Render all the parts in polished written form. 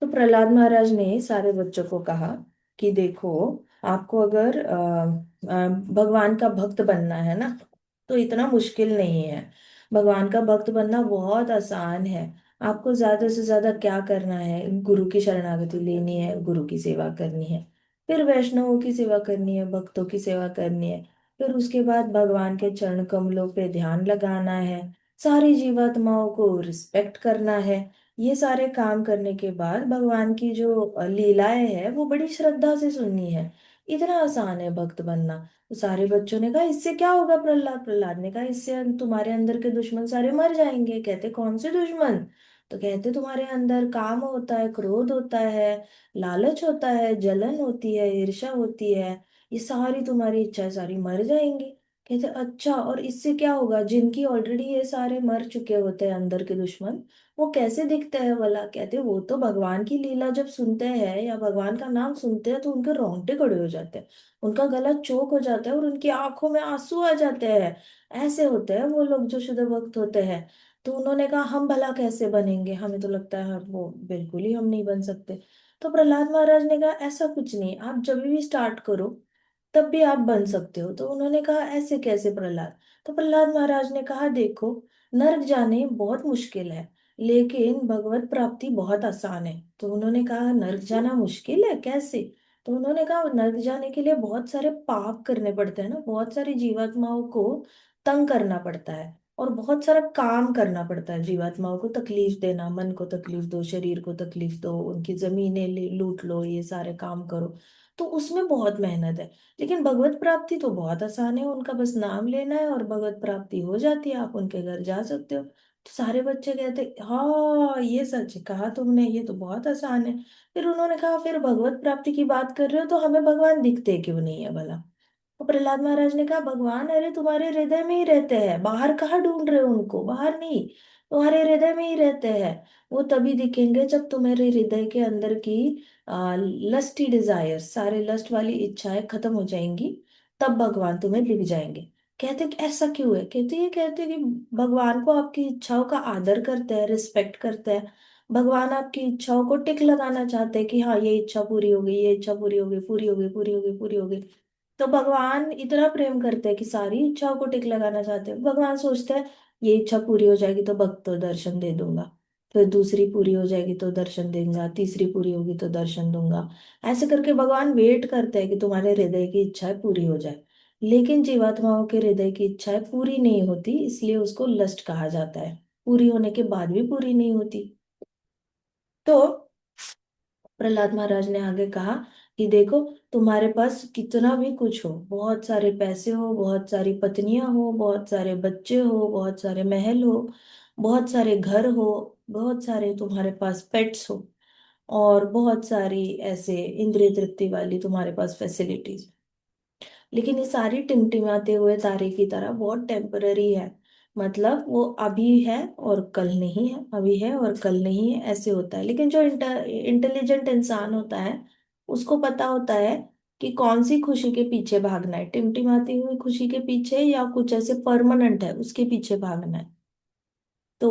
तो प्रहलाद महाराज ने सारे बच्चों को कहा कि देखो, आपको अगर भगवान का भक्त बनना है ना, तो इतना मुश्किल नहीं है। भगवान का भक्त बनना बहुत आसान है। आपको ज्यादा से ज्यादा क्या करना है, गुरु की शरणागति लेनी है, गुरु की सेवा करनी है, फिर वैष्णवों की सेवा करनी है, भक्तों की सेवा करनी है, फिर उसके बाद भगवान के चरण कमलों पे ध्यान लगाना है, सारी जीवात्माओं को रिस्पेक्ट करना है। ये सारे काम करने के बाद भगवान की जो लीलाएं है वो बड़ी श्रद्धा से सुननी है। इतना आसान है भक्त बनना। तो सारे बच्चों ने कहा इससे क्या होगा प्रहलाद? प्रहलाद ने कहा इससे तुम्हारे अंदर के दुश्मन सारे मर जाएंगे। कहते कौन से दुश्मन? तो कहते तुम्हारे अंदर काम होता है, क्रोध होता है, लालच होता है, जलन होती है, ईर्ष्या होती है, ये सारी तुम्हारी इच्छाएं सारी मर जाएंगी। कहते अच्छा, और इससे क्या होगा? जिनकी ऑलरेडी ये सारे मर चुके होते हैं अंदर के दुश्मन, वो कैसे दिखते हैं भला? कहते वो तो भगवान की लीला जब सुनते हैं या भगवान का नाम सुनते हैं तो उनके रोंगटे खड़े हो जाते हैं, उनका गला चोक हो जाता है और उनकी आंखों में आंसू आ जाते हैं। ऐसे होते हैं वो लोग जो शुद्ध भक्त होते हैं। तो उन्होंने कहा हम भला कैसे बनेंगे, हमें तो लगता है वो बिल्कुल ही हम नहीं बन सकते। तो प्रहलाद महाराज ने कहा ऐसा कुछ नहीं, आप जब भी स्टार्ट करो तब भी आप बन सकते हो। तो उन्होंने कहा ऐसे कैसे प्रहलाद? तो प्रहलाद महाराज ने कहा देखो, नर्क जाने बहुत मुश्किल है, लेकिन भगवत प्राप्ति बहुत आसान है। तो उन्होंने कहा नर्क जाना मुश्किल है कैसे? तो उन्होंने कहा नर्क जाने के लिए बहुत सारे पाप करने पड़ते हैं ना, बहुत सारी जीवात्माओं को तंग करना पड़ता है, और बहुत सारा काम करना पड़ता है। जीवात्माओं को तकलीफ देना, मन को तकलीफ दो, शरीर को तकलीफ दो, उनकी जमीनें लूट लो, ये सारे काम करो। तो उसमें बहुत मेहनत है। लेकिन भगवत प्राप्ति तो बहुत आसान है, उनका बस नाम लेना है और भगवत प्राप्ति हो जाती है, आप उनके घर जा सकते हो। तो सारे बच्चे कहते हाँ ये सच कहा तुमने, ये तो बहुत आसान है। फिर उन्होंने कहा फिर भगवत प्राप्ति की बात कर रहे हो तो हमें भगवान दिखते क्यों नहीं है भला? तो प्रहलाद महाराज ने कहा भगवान अरे तुम्हारे हृदय में ही रहते हैं, बाहर कहाँ ढूंढ रहे हो उनको? बाहर नहीं, तुम्हारे हृदय में ही रहते हैं। वो तभी दिखेंगे जब तुम्हारे हृदय के अंदर की लस्टी डिजायर, सारे लस्ट वाली इच्छाएं खत्म हो जाएंगी, तब भगवान तुम्हें दिख जाएंगे। कहते कि ऐसा क्यों है? कहते ये कहते कि भगवान को आपकी इच्छाओं का आदर करते हैं, रिस्पेक्ट करते हैं। भगवान आपकी इच्छाओं को टिक लगाना चाहते हैं कि हाँ ये इच्छा पूरी हो गई, ये इच्छा पूरी हो गई, पूरी हो गई, पूरी हो गई, पूरी हो गई। तो भगवान इतना प्रेम करते हैं कि सारी इच्छाओं को टिक लगाना चाहते हैं। भगवान सोचते हैं ये इच्छा पूरी हो जाएगी तो भक्त तो दर्शन दे दूंगा, फिर दूसरी पूरी हो जाएगी तो दर्शन देगा, तीसरी पूरी होगी तो दर्शन दूंगा। ऐसे करके भगवान वेट करते हैं कि तुम्हारे हृदय की इच्छाएं पूरी हो जाए। लेकिन जीवात्माओं के हृदय की इच्छाएं पूरी नहीं होती, इसलिए उसको लस्ट कहा जाता है। पूरी होने के बाद भी पूरी नहीं होती। तो प्रहलाद महाराज ने आगे कहा कि देखो, तुम्हारे पास कितना भी कुछ हो, बहुत सारे पैसे हो, बहुत सारी पत्नियां हो, बहुत सारे बच्चे हो, बहुत सारे महल हो, बहुत सारे घर हो, बहुत सारे तुम्हारे पास पेट्स हो, और बहुत सारी ऐसे इंद्रिय तृप्ति वाली तुम्हारे पास फैसिलिटीज, लेकिन ये सारी टिमटिमाते हुए तारे की तरह बहुत टेम्पररी है। मतलब वो अभी है और कल नहीं है, अभी है और कल नहीं है, ऐसे होता है। लेकिन जो इंटेलिजेंट इंसान होता है उसको पता होता है कि कौन सी खुशी के पीछे भागना है, टिमटिमाती हुई खुशी के पीछे या कुछ ऐसे परमानेंट है उसके पीछे भागना है। तो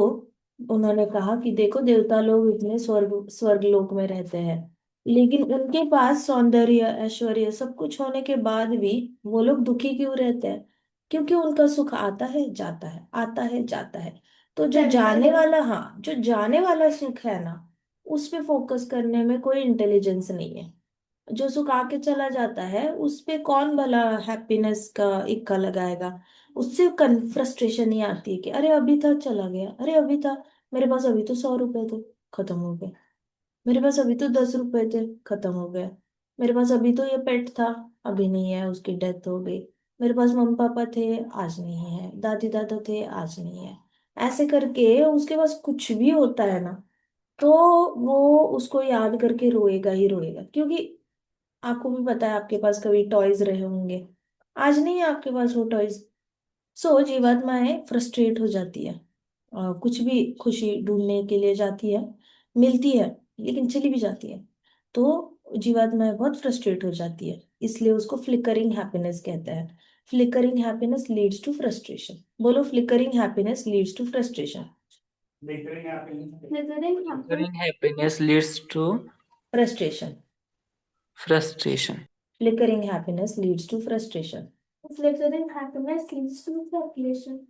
उन्होंने कहा कि देखो, देवता लोग इतने स्वर्ग लोक में रहते हैं, लेकिन उनके पास सौंदर्य ऐश्वर्य सब कुछ होने के बाद भी वो लोग दुखी क्यों रहते हैं? क्योंकि उनका सुख आता है जाता है, आता है जाता है। तो जो जाने वाला, हाँ जो जाने वाला सुख है ना, उस पे फोकस करने में कोई इंटेलिजेंस नहीं है। जो सुख आके चला जाता है उस पे कौन भला हैप्पीनेस का इक्का लगाएगा? उससे फ्रस्ट्रेशन ही आती है कि अरे अभी था चला गया, अरे अभी था, मेरे पास अभी तो 100 रुपए थे, खत्म हो गए, मेरे पास अभी तो 10 रुपए थे, खत्म हो गए, मेरे पास अभी तो ये पेट था, अभी नहीं है, उसकी डेथ हो गई, मेरे पास मम्मी पापा थे, आज नहीं है, दादी दादा थे, आज नहीं है। ऐसे करके उसके पास कुछ भी होता है ना, तो वो उसको याद करके रोएगा ही रोएगा। क्योंकि आपको भी पता है आपके पास कभी टॉयज रहे होंगे, आज नहीं है आपके पास वो टॉयज। सो जीवात्माएं फ्रस्ट्रेट हो जाती है, कुछ भी खुशी ढूंढने के लिए जाती है, मिलती है लेकिन चली भी जाती है। तो जीवात्माएं बहुत फ्रस्ट्रेट हो जाती है, इसलिए उसको फ्लिकरिंग हैप्पीनेस कहते हैं। Flickering happiness leads to frustration. बोलो, flickering happiness leads to frustration. Flickering happiness leads to frustration. frustration. Flickering happiness leads to frustration. Flickering happiness leads to frustration.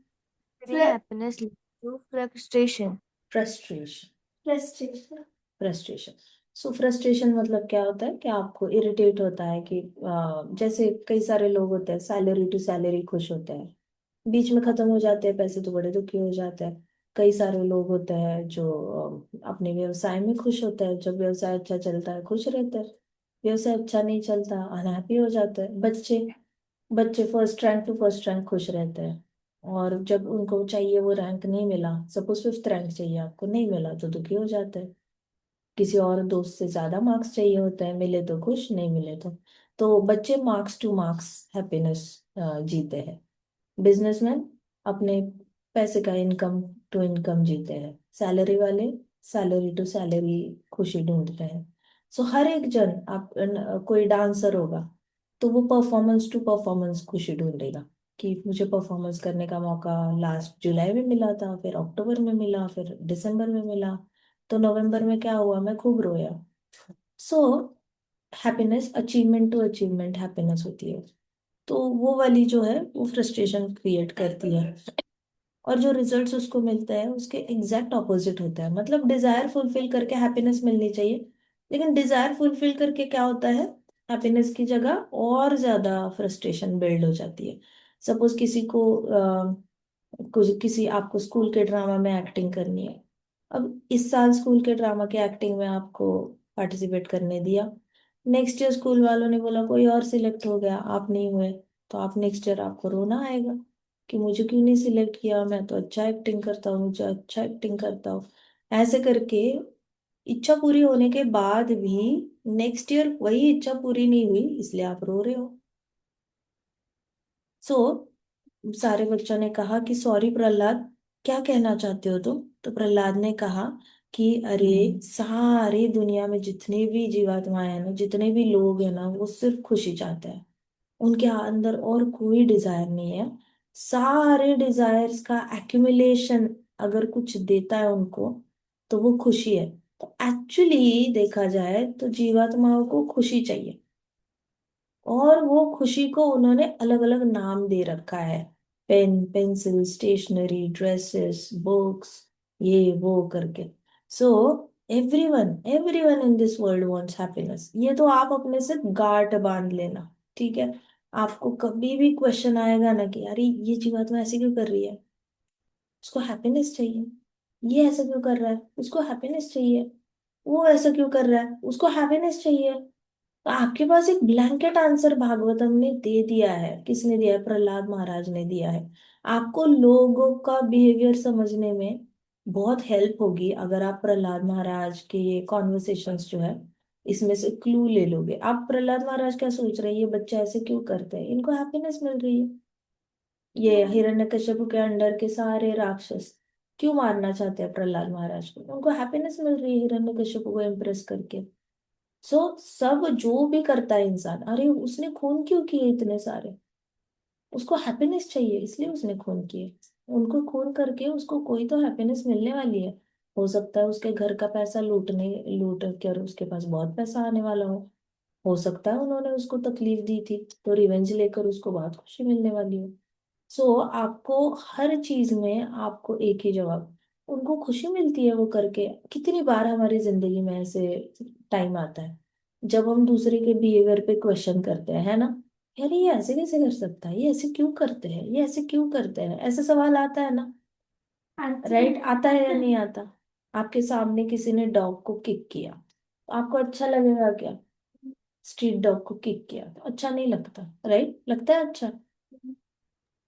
Flickering happiness leads to frustration. Frustration. Frustration. Frustration. So frustration मतलब क्या होता है कि आपको irritate होता है कि जैसे कई सारे लोग होते हैं सैलरी टू सैलरी खुश होते हैं, बीच में खत्म हो जाते हैं पैसे तो बड़े दुखी हो जाते हैं। कई सारे लोग होते हैं जो अपने व्यवसाय में खुश होते हैं, जब व्यवसाय अच्छा चलता है खुश रहते हैं, व्यवसाय अच्छा नहीं चलता अनहैप्पी हो जाते हैं। बच्चे बच्चे first rank to first rank खुश रहते हैं, और जब उनको चाहिए वो रैंक नहीं मिला, सपोज फिफ्थ रैंक चाहिए आपको नहीं मिला तो दुखी हो जाते हैं। किसी और दोस्त से ज्यादा मार्क्स चाहिए होते हैं, मिले तो खुश नहीं मिले तो बच्चे मार्क्स टू मार्क्स हैप्पीनेस जीते हैं। बिजनेसमैन अपने पैसे का इनकम टू इनकम जीते हैं। सैलरी वाले सैलरी टू सैलरी खुशी ढूंढते हैं। सो हर एक जन कोई डांसर होगा तो वो परफॉर्मेंस टू परफॉर्मेंस खुशी ढूंढेगा कि मुझे परफॉर्मेंस करने का मौका लास्ट जुलाई में मिला था, फिर अक्टूबर में मिला, फिर दिसंबर में मिला, तो नवंबर में क्या हुआ, मैं खूब रोया। So happiness achievement to achievement happiness होती है। तो वो वाली जो है वो फ्रस्ट्रेशन क्रिएट करती है, और जो रिजल्ट्स उसको मिलते हैं उसके एग्जैक्ट ऑपोजिट होता है। मतलब डिजायर फुलफिल करके हैप्पीनेस मिलनी चाहिए, लेकिन डिजायर फुलफिल करके क्या होता है, हैप्पीनेस की जगह और ज्यादा फ्रस्ट्रेशन बिल्ड हो जाती है। सपोज किसी को कुछ किसी आपको स्कूल के ड्रामा में एक्टिंग करनी है। अब इस साल स्कूल के ड्रामा के एक्टिंग में आपको पार्टिसिपेट करने दिया, नेक्स्ट ईयर स्कूल वालों ने बोला कोई और सिलेक्ट हो गया, आप नहीं हुए, तो आप नेक्स्ट ईयर आपको रोना आएगा कि मुझे क्यों नहीं सिलेक्ट किया, मैं तो अच्छा एक्टिंग करता हूँ, मुझे अच्छा एक्टिंग करता हूँ। ऐसे करके इच्छा पूरी होने के बाद भी नेक्स्ट ईयर वही इच्छा पूरी नहीं हुई, इसलिए आप रो रहे हो। सो सारे बच्चों ने कहा कि सॉरी प्रहलाद, क्या कहना चाहते हो तुम? तो प्रहलाद ने कहा कि अरे सारी दुनिया में जितने भी जीवात्माएं हैं ना, जितने भी लोग हैं ना, वो सिर्फ खुशी चाहते हैं। उनके अंदर और कोई डिजायर नहीं है। सारे डिजायर्स का एक्यूमुलेशन अगर कुछ देता है उनको तो वो खुशी है। तो एक्चुअली देखा जाए तो जीवात्माओं को खुशी चाहिए, और वो खुशी को उन्होंने अलग अलग नाम दे रखा है। Pen, pencil, stationery, dresses, books, ये वो करके। So everyone everyone in this world wants happiness. ये तो आप अपने से गांठ बांध लेना, ठीक है? आपको कभी भी क्वेश्चन आएगा ना कि यार ये जीवात्मा ऐसे क्यों कर रही है, उसको हैप्पीनेस चाहिए। ये ऐसा क्यों कर रहा है, उसको हैप्पीनेस चाहिए। वो ऐसा क्यों कर रहा है, उसको हैप्पीनेस चाहिए। तो आपके पास एक ब्लैंकेट आंसर भागवतम ने दे दिया है। किसने दिया है? प्रहलाद महाराज ने दिया है। आपको लोगों का बिहेवियर समझने में बहुत हेल्प होगी अगर आप प्रहलाद महाराज के ये कॉन्वर्सेशंस जो है इसमें से क्लू ले लोगे। आप प्रहलाद महाराज क्या सोच रहे हैं, ये बच्चे ऐसे क्यों करते हैं, इनको हैप्पीनेस मिल रही है। ये हिरण्यकश्यप के अंडर के सारे राक्षस क्यों मारना चाहते हैं प्रहलाद महाराज को? उनको हैप्पीनेस मिल रही है हिरण्यकश्यप को इम्प्रेस करके। सब जो भी करता है इंसान, अरे उसने खून क्यों किए इतने सारे, उसको हैप्पीनेस चाहिए इसलिए उसने खून किए। उनको खून करके उसको कोई तो हैप्पीनेस मिलने वाली है। हो सकता है उसके घर का पैसा लूट कर उसके पास बहुत पैसा आने वाला हो सकता है उन्होंने उसको तकलीफ दी थी तो रिवेंज लेकर उसको बहुत खुशी मिलने वाली हो। सो आपको हर चीज में आपको एक ही जवाब, उनको खुशी मिलती है वो करके। कितनी बार हमारी जिंदगी में ऐसे टाइम आता है जब हम दूसरे के बिहेवियर पे क्वेश्चन करते हैं, है ना? यार ये ऐसे कैसे कर सकता है, ये ऐसे क्यों करते हैं, ये ऐसे क्यों करते हैं, ऐसा सवाल आता है ना? राइट, आता है या नहीं आता? आपके सामने किसी ने डॉग को किक किया तो आपको अच्छा लगेगा क्या? स्ट्रीट डॉग को किक किया तो अच्छा नहीं लगता, राइट? लगता है अच्छा?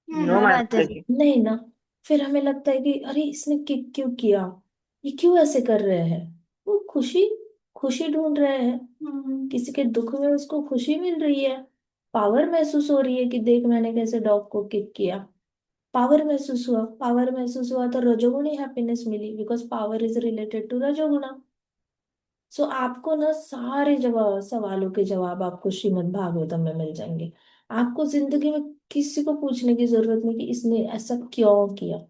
No, हाँ माता माताजी। जी. नहीं ना। फिर हमें लगता है कि अरे इसने किक क्यों किया, ये क्यों ऐसे कर रहे हैं। वो खुशी खुशी ढूंढ रहे हैं। किसी के दुख में उसको खुशी मिल रही है, पावर महसूस हो रही है कि देख मैंने कैसे डॉग को किक किया। पावर महसूस हुआ तो रजोगुणी हैप्पीनेस मिली, because power is related to रजोगुणा। सो आपको ना सारे जवाब सवालों के जवाब आपको श्रीमद् भागवतम में मिल जाएंगे। आपको जिंदगी में किसी को पूछने की जरूरत नहीं कि इसने ऐसा क्यों किया,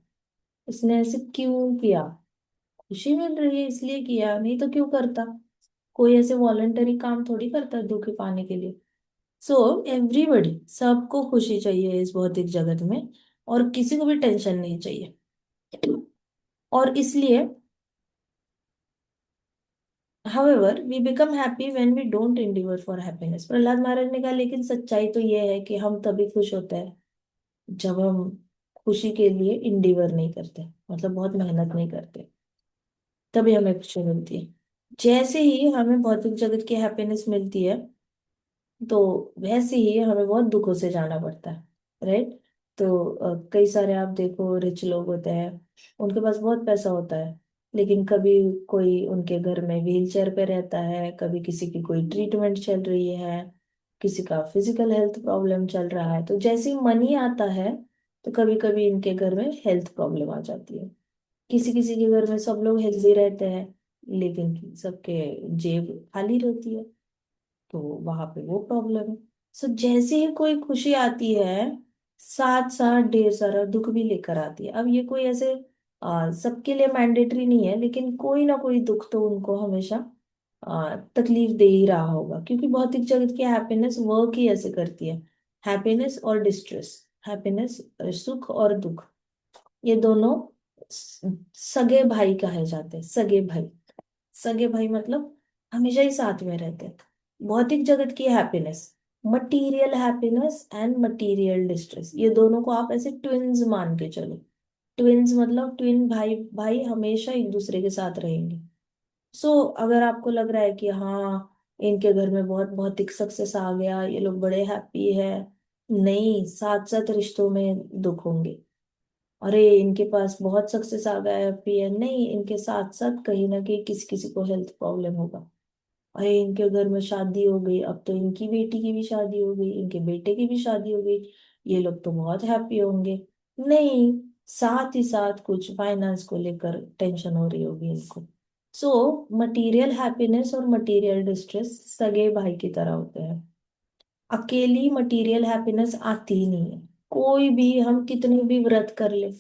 इसने ऐसे क्यों किया। खुशी मिल रही है इसलिए किया, नहीं तो क्यों करता। कोई ऐसे वॉलंटरी काम थोड़ी करता है दुखी पाने के लिए। सो एवरीबडी, सबको खुशी चाहिए इस भौतिक जगत में, और किसी को भी टेंशन नहीं चाहिए। और इसलिए however we become happy when we don't endeavor for happiness। Prahlad महाराज ने कहा लेकिन सच्चाई तो ये है कि हम तभी खुश होते हैं जब हम खुशी के लिए इंडिवर नहीं करते, मतलब बहुत मेहनत नहीं करते, तभी हमें खुशी मिलती है। जैसे ही हमें भौतिक जगत की हैप्पीनेस मिलती है, तो वैसे ही हमें बहुत दुखों से जाना पड़ता है, राइट। तो कई सारे आप देखो रिच लोग होते हैं, उनके पास बहुत पैसा होता है, लेकिन कभी कोई उनके घर में व्हील चेयर पे रहता है, कभी किसी की कोई ट्रीटमेंट चल रही है, किसी का फिजिकल हेल्थ प्रॉब्लम चल रहा है। तो जैसे ही मनी आता है, तो कभी कभी इनके घर में हेल्थ प्रॉब्लम आ जाती है। किसी किसी के घर में सब लोग हेल्दी रहते हैं, लेकिन सबके जेब खाली रहती है, तो वहां पे वो प्रॉब्लम है। सो जैसे ही कोई खुशी आती है, साथ साथ ढेर सारा दुख भी लेकर आती है। अब ये कोई ऐसे सबके लिए मैंडेटरी नहीं है, लेकिन कोई ना कोई दुख तो उनको हमेशा तकलीफ दे ही रहा होगा, क्योंकि भौतिक जगत की हैप्पीनेस वर्क ही ऐसे करती है। हैप्पीनेस और डिस्ट्रेस, हैप्पीनेस सुख और दुख, ये दोनों सगे भाई कहे जाते हैं, सगे भाई। सगे भाई मतलब हमेशा ही साथ में रहते हैं। भौतिक जगत की happiness, material happiness and material distress, ये दोनों को आप ऐसे ट्विन्स मान के चलो। ट्विन्स मतलब ट्विन भाई, भाई हमेशा एक दूसरे के साथ रहेंगे। सो अगर आपको लग रहा है कि हाँ इनके घर में बहुत भौतिक सक्सेस आ गया, ये लोग बड़े हैप्पी है, नहीं, साथ साथ रिश्तों में दुख होंगे। अरे इनके पास बहुत सक्सेस आ गया है, पीएन, नहीं, इनके साथ साथ कहीं ना कहीं किसी किसी को हेल्थ प्रॉब्लम होगा। अरे इनके घर में शादी हो गई, अब तो इनकी बेटी की भी शादी हो गई, इनके बेटे की भी शादी हो गई, ये लोग तो बहुत हैप्पी होंगे। नहीं, साथ ही साथ कुछ फाइनेंस को लेकर टेंशन हो रही होगी इनको। सो मटेरियल हैप्पीनेस और मटेरियल डिस्ट्रेस सगे भाई की तरह होते हैं। अकेली मटेरियल हैप्पीनेस आती ही नहीं है। कोई भी, हम कितने भी व्रत कर ले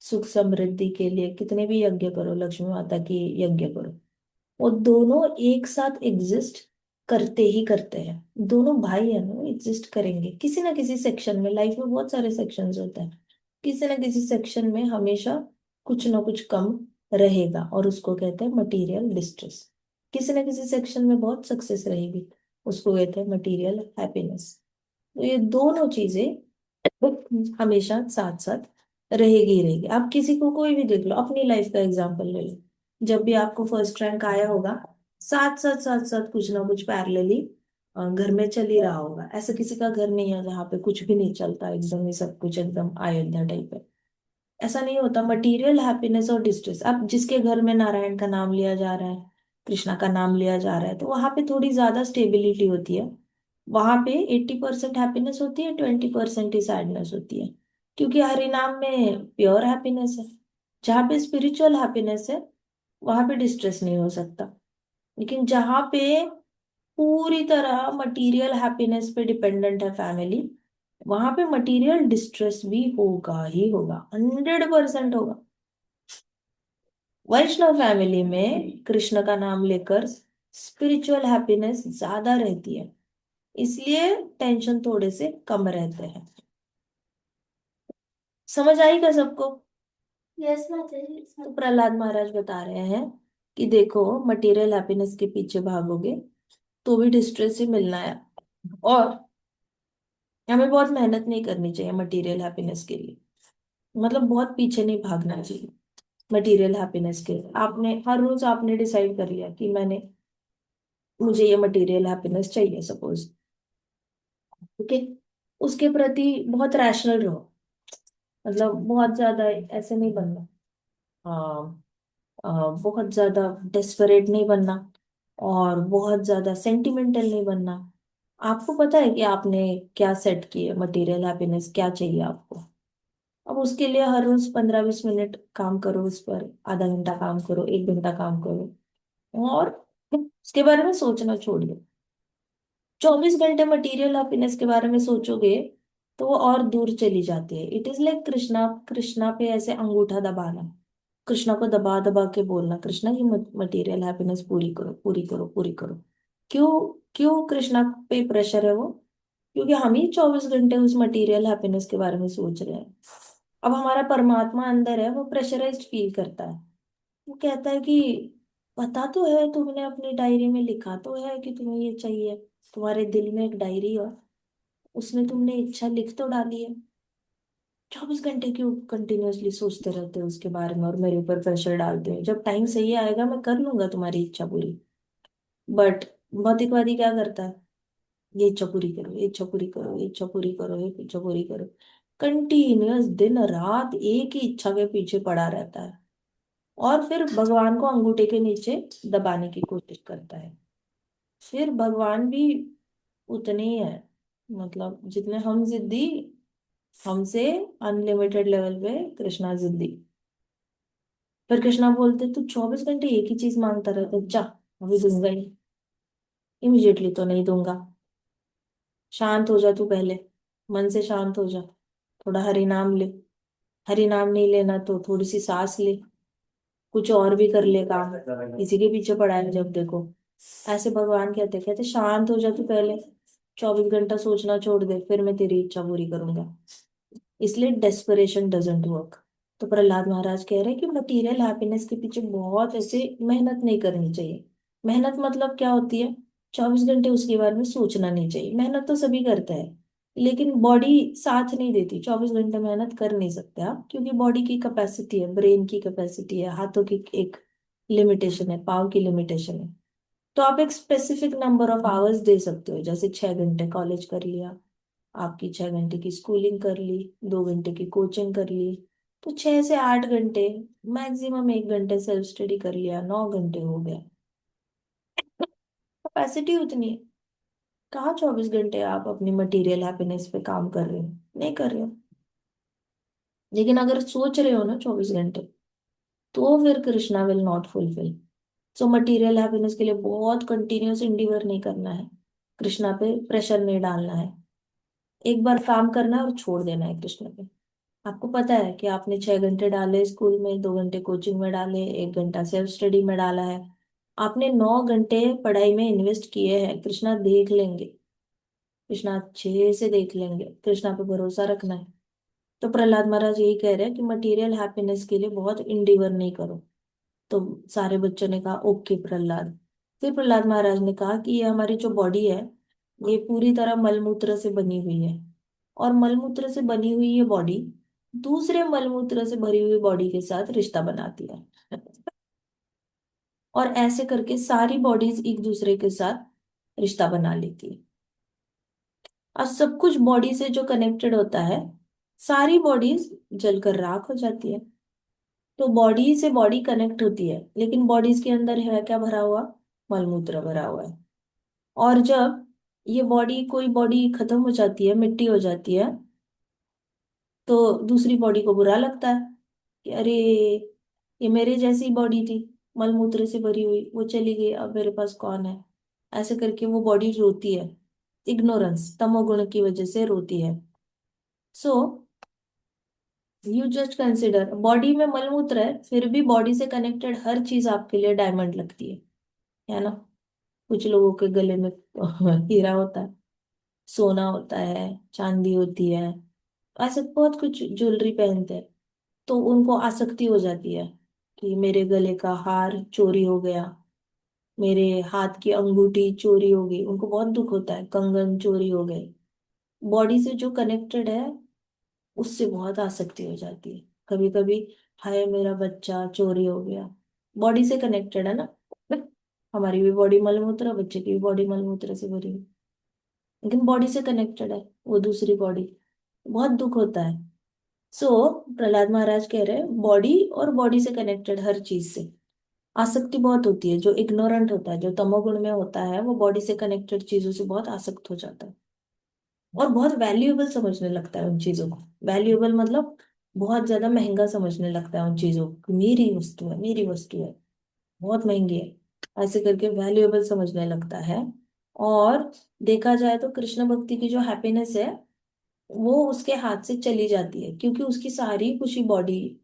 सुख समृद्धि के लिए, कितने भी यज्ञ करो, लक्ष्मी माता की यज्ञ करो, वो दोनों एक साथ एग्जिस्ट करते ही करते हैं। दोनों भाई है ना, वो एग्जिस्ट करेंगे किसी ना किसी सेक्शन में। लाइफ में बहुत सारे सेक्शंस होते हैं, किसी ना किसी सेक्शन में हमेशा कुछ ना कुछ कम रहेगा, और उसको कहते हैं मटेरियल डिस्ट्रेस। किसी ना किसी सेक्शन में बहुत सक्सेस रहेगी, उसको कहते हैं मटेरियल हैप्पीनेस। तो ये दोनों चीजें हमेशा साथ साथ रहेगी ही रहेगी। आप किसी को कोई भी देख लो, अपनी लाइफ का एग्जांपल ले लो, जब भी आपको फर्स्ट रैंक आया होगा, साथ साथ कुछ ना कुछ पैरेलली घर में चल ही रहा होगा। ऐसा किसी का घर नहीं है जहाँ पे कुछ भी नहीं चलता, एकदम ही सब कुछ एकदम अयोध्या टाइप है। ऐसा नहीं होता। मटेरियल हैप्पीनेस और डिस्ट्रेस, अब जिसके घर में नारायण का नाम लिया जा रहा है, कृष्णा का नाम लिया जा रहा है, तो वहां पे थोड़ी ज्यादा स्टेबिलिटी होती है। वहां पे 80% हैप्पीनेस होती है, 20% ही सैडनेस होती है, क्योंकि हरि नाम में प्योर हैप्पीनेस है। जहाँ पे स्पिरिचुअल हैप्पीनेस है, वहां पे डिस्ट्रेस नहीं हो सकता। लेकिन जहाँ पे पूरी तरह मटेरियल हैप्पीनेस पे डिपेंडेंट है फैमिली, वहां पे मटेरियल डिस्ट्रेस भी होगा ही होगा, 100% होगा। वैष्णव फैमिली में कृष्ण का नाम लेकर स्पिरिचुअल हैप्पीनेस ज्यादा रहती है, इसलिए टेंशन थोड़े से कम रहते हैं। समझ आई क्या सबको? यस माताजी। तो प्रहलाद महाराज बता रहे हैं कि देखो, मटेरियल हैप्पीनेस के पीछे भागोगे तो भी डिस्ट्रेस ही मिलना है, और हमें बहुत मेहनत नहीं करनी चाहिए मटेरियल हैप्पीनेस के लिए। मतलब बहुत पीछे नहीं भागना चाहिए मटेरियल हैप्पीनेस के लिए। आपने हर रोज आपने डिसाइड कर लिया कि मैंने, मुझे ये मटेरियल हैप्पीनेस चाहिए सपोज, ओके, उसके प्रति बहुत रैशनल रहो। मतलब बहुत ज्यादा ऐसे नहीं बनना, बहुत ज्यादा डेस्परेट नहीं बनना, और बहुत ज्यादा सेंटिमेंटल नहीं बनना। आपको पता है कि आपने क्या सेट किया, मटेरियल हैप्पीनेस क्या चाहिए आपको। अब उसके लिए हर रोज 15-20 मिनट काम करो उस पर, आधा घंटा काम करो, 1 घंटा काम करो, और उसके बारे में सोचना छोड़िए। 24 घंटे मटेरियल हैप्पीनेस के बारे में सोचोगे तो वो और दूर चली जाती है। It is like Krishna, Krishna पे ऐसे अंगूठा दबाना, कृष्णा को दबा दबा के बोलना, कृष्णा ये मटेरियल हैप्पीनेस पूरी करो, पूरी करो, पूरी करो। क्यों? क्यों कृष्णा पे प्रेशर है वो? क्योंकि हम ही 24 घंटे उस मटेरियल हैप्पीनेस के बारे में सोच रहे हैं। अब हमारा परमात्मा अंदर है, वो प्रेशराइज्ड फील करता है। वो कहता है कि पता तो है, तुमने अपनी डायरी में लिखा तो है कि तुम्हें ये चाहिए। तुम्हारे दिल में एक डायरी है, उसमें तुमने इच्छा लिख तो डाली है। 24 घंटे क्यों कंटिन्यूअसली सोचते रहते हो उसके बारे में और मेरे ऊपर प्रेशर डालते हो? जब टाइम सही आएगा मैं कर लूंगा तुम्हारी इच्छा पूरी। बट भौतिकवादी क्या करता है? ये इच्छा पूरी करो, ये इच्छा पूरी करो, ये इच्छा पूरी करो, ये इच्छा पूरी करो। कंटिन्यूअस दिन रात एक ही इच्छा के पीछे पड़ा रहता है, और फिर भगवान को अंगूठे के नीचे दबाने की कोशिश करता है। फिर भगवान भी उतने ही है, मतलब जितने हम जिद्दी, हमसे अनलिमिटेड लेवल पे कृष्णा जिद्दी। फिर कृष्णा बोलते तू 24 घंटे एक ही चीज मांगता रहता, जा अभी दूंगा ही, इमिजिएटली तो नहीं दूंगा। शांत हो जा तू पहले, मन से शांत हो जा, थोड़ा हरि नाम ले। हरि नाम नहीं लेना तो थोड़ी सी सांस ले, कुछ और भी कर ले काम, इसी के पीछे पड़ा है जब देखो। ऐसे भगवान कहते कहते शांत हो जा तू पहले, 24 घंटा सोचना छोड़ दे, फिर मैं तेरी इच्छा पूरी करूंगा। इसलिए डेस्परेशन डजंट वर्क। तो प्रहलाद महाराज कह रहे हैं कि मटेरियल हैप्पीनेस के पीछे बहुत ऐसे मेहनत नहीं करनी चाहिए। मेहनत मतलब क्या होती है? 24 घंटे उसके बारे में सोचना नहीं चाहिए। मेहनत तो सभी करते हैं, लेकिन बॉडी साथ नहीं देती। 24 घंटे मेहनत कर नहीं सकते आप, क्योंकि बॉडी की कैपेसिटी है, ब्रेन की कैपेसिटी है, हाथों की एक लिमिटेशन है, पाव की लिमिटेशन है। तो आप एक स्पेसिफिक नंबर ऑफ आवर्स दे सकते हो, जैसे 6 घंटे कॉलेज कर लिया, आपकी 6 घंटे की स्कूलिंग कर ली, 2 घंटे की कोचिंग कर ली, तो 6 से 8 घंटे, मैक्सिमम 1 घंटे सेल्फ स्टडी कर लिया, 9 घंटे हो गया। कैपेसिटी उतनी है। कहाँ 24 घंटे आप अपनी मटेरियल हैप्पीनेस पे काम कर रहे हो? नहीं कर रहे हो। लेकिन अगर सोच रहे हो ना 24 घंटे, तो फिर Krishna will not fulfil. So material happiness के लिए बहुत कंटिन्यूस इंडिवर नहीं करना है, कृष्णा पे प्रेशर नहीं डालना है। एक बार काम करना है और छोड़ देना है कृष्णा पे। आपको पता है कि आपने 6 घंटे डाले स्कूल में, 2 घंटे कोचिंग में डाले, 1 घंटा सेल्फ स्टडी में डाला है, आपने 9 घंटे पढ़ाई में इन्वेस्ट किए हैं। कृष्णा देख लेंगे, कृष्णा अच्छे से देख लेंगे, कृष्णा पे भरोसा रखना है। तो प्रहलाद महाराज यही कह रहे हैं कि मटेरियल हैप्पीनेस के लिए बहुत इंडिवर नहीं करो। तो सारे बच्चों ने कहा ओके प्रहलाद। फिर प्रहलाद महाराज ने कहा कि ये हमारी जो बॉडी है, ये पूरी तरह मलमूत्र से बनी हुई है, और मलमूत्र से बनी हुई ये बॉडी दूसरे मलमूत्र से भरी हुई बॉडी के साथ रिश्ता बनाती है। और ऐसे करके सारी बॉडीज एक दूसरे के साथ रिश्ता बना लेती है। और सब कुछ बॉडी से जो कनेक्टेड होता है, सारी बॉडीज जलकर राख हो जाती है। तो बॉडी से बॉडी कनेक्ट होती है, लेकिन बॉडीज के अंदर है क्या भरा हुआ? मलमूत्र भरा हुआ है। और जब ये बॉडी, कोई बॉडी खत्म हो जाती है, मिट्टी हो जाती है, तो दूसरी बॉडी को बुरा लगता है कि अरे ये मेरे जैसी बॉडी थी, मलमूत्र से भरी हुई, वो चली गई, अब मेरे पास कौन है? ऐसे करके वो बॉडी रोती है, इग्नोरेंस, तमोगुण की वजह से रोती है। So you just consider, body में मलमूत्र है, फिर भी बॉडी से कनेक्टेड हर चीज आपके लिए डायमंड लगती है ना? कुछ लोगों के गले में हीरा होता है, सोना होता है, चांदी होती है, ऐसे बहुत कुछ ज्वेलरी पहनते हैं। तो उनको आसक्ति हो जाती है कि मेरे गले का हार चोरी हो गया, मेरे हाथ की अंगूठी चोरी हो गई, उनको बहुत दुख होता है, कंगन चोरी हो गए। बॉडी से जो कनेक्टेड है उससे बहुत आसक्ति हो जाती है कभी कभी। हाय मेरा बच्चा चोरी हो गया, बॉडी से कनेक्टेड है ना। हमारी भी बॉडी मलमूत्र, बच्चे की भी बॉडी मलमूत्र से भरी है, लेकिन बॉडी से कनेक्टेड है वो दूसरी बॉडी, बहुत दुख होता है। सो प्रहलाद महाराज कह रहे हैं बॉडी और बॉडी से कनेक्टेड हर चीज से आसक्ति बहुत होती है। जो इग्नोरेंट होता है, जो तमोगुण में होता है, वो बॉडी से कनेक्टेड चीजों से बहुत आसक्त हो जाता है, और बहुत वैल्यूएबल समझने लगता है उन चीजों को। वैल्यूएबल मतलब बहुत ज्यादा महंगा समझने लगता है उन चीजों को, मेरी वस्तु है, मेरी वस्तु है, बहुत महंगी है, ऐसे करके वैल्यूएबल समझने लगता है। और देखा जाए तो कृष्ण भक्ति की जो हैप्पीनेस है, वो उसके हाथ से चली जाती है, क्योंकि उसकी सारी खुशी बॉडी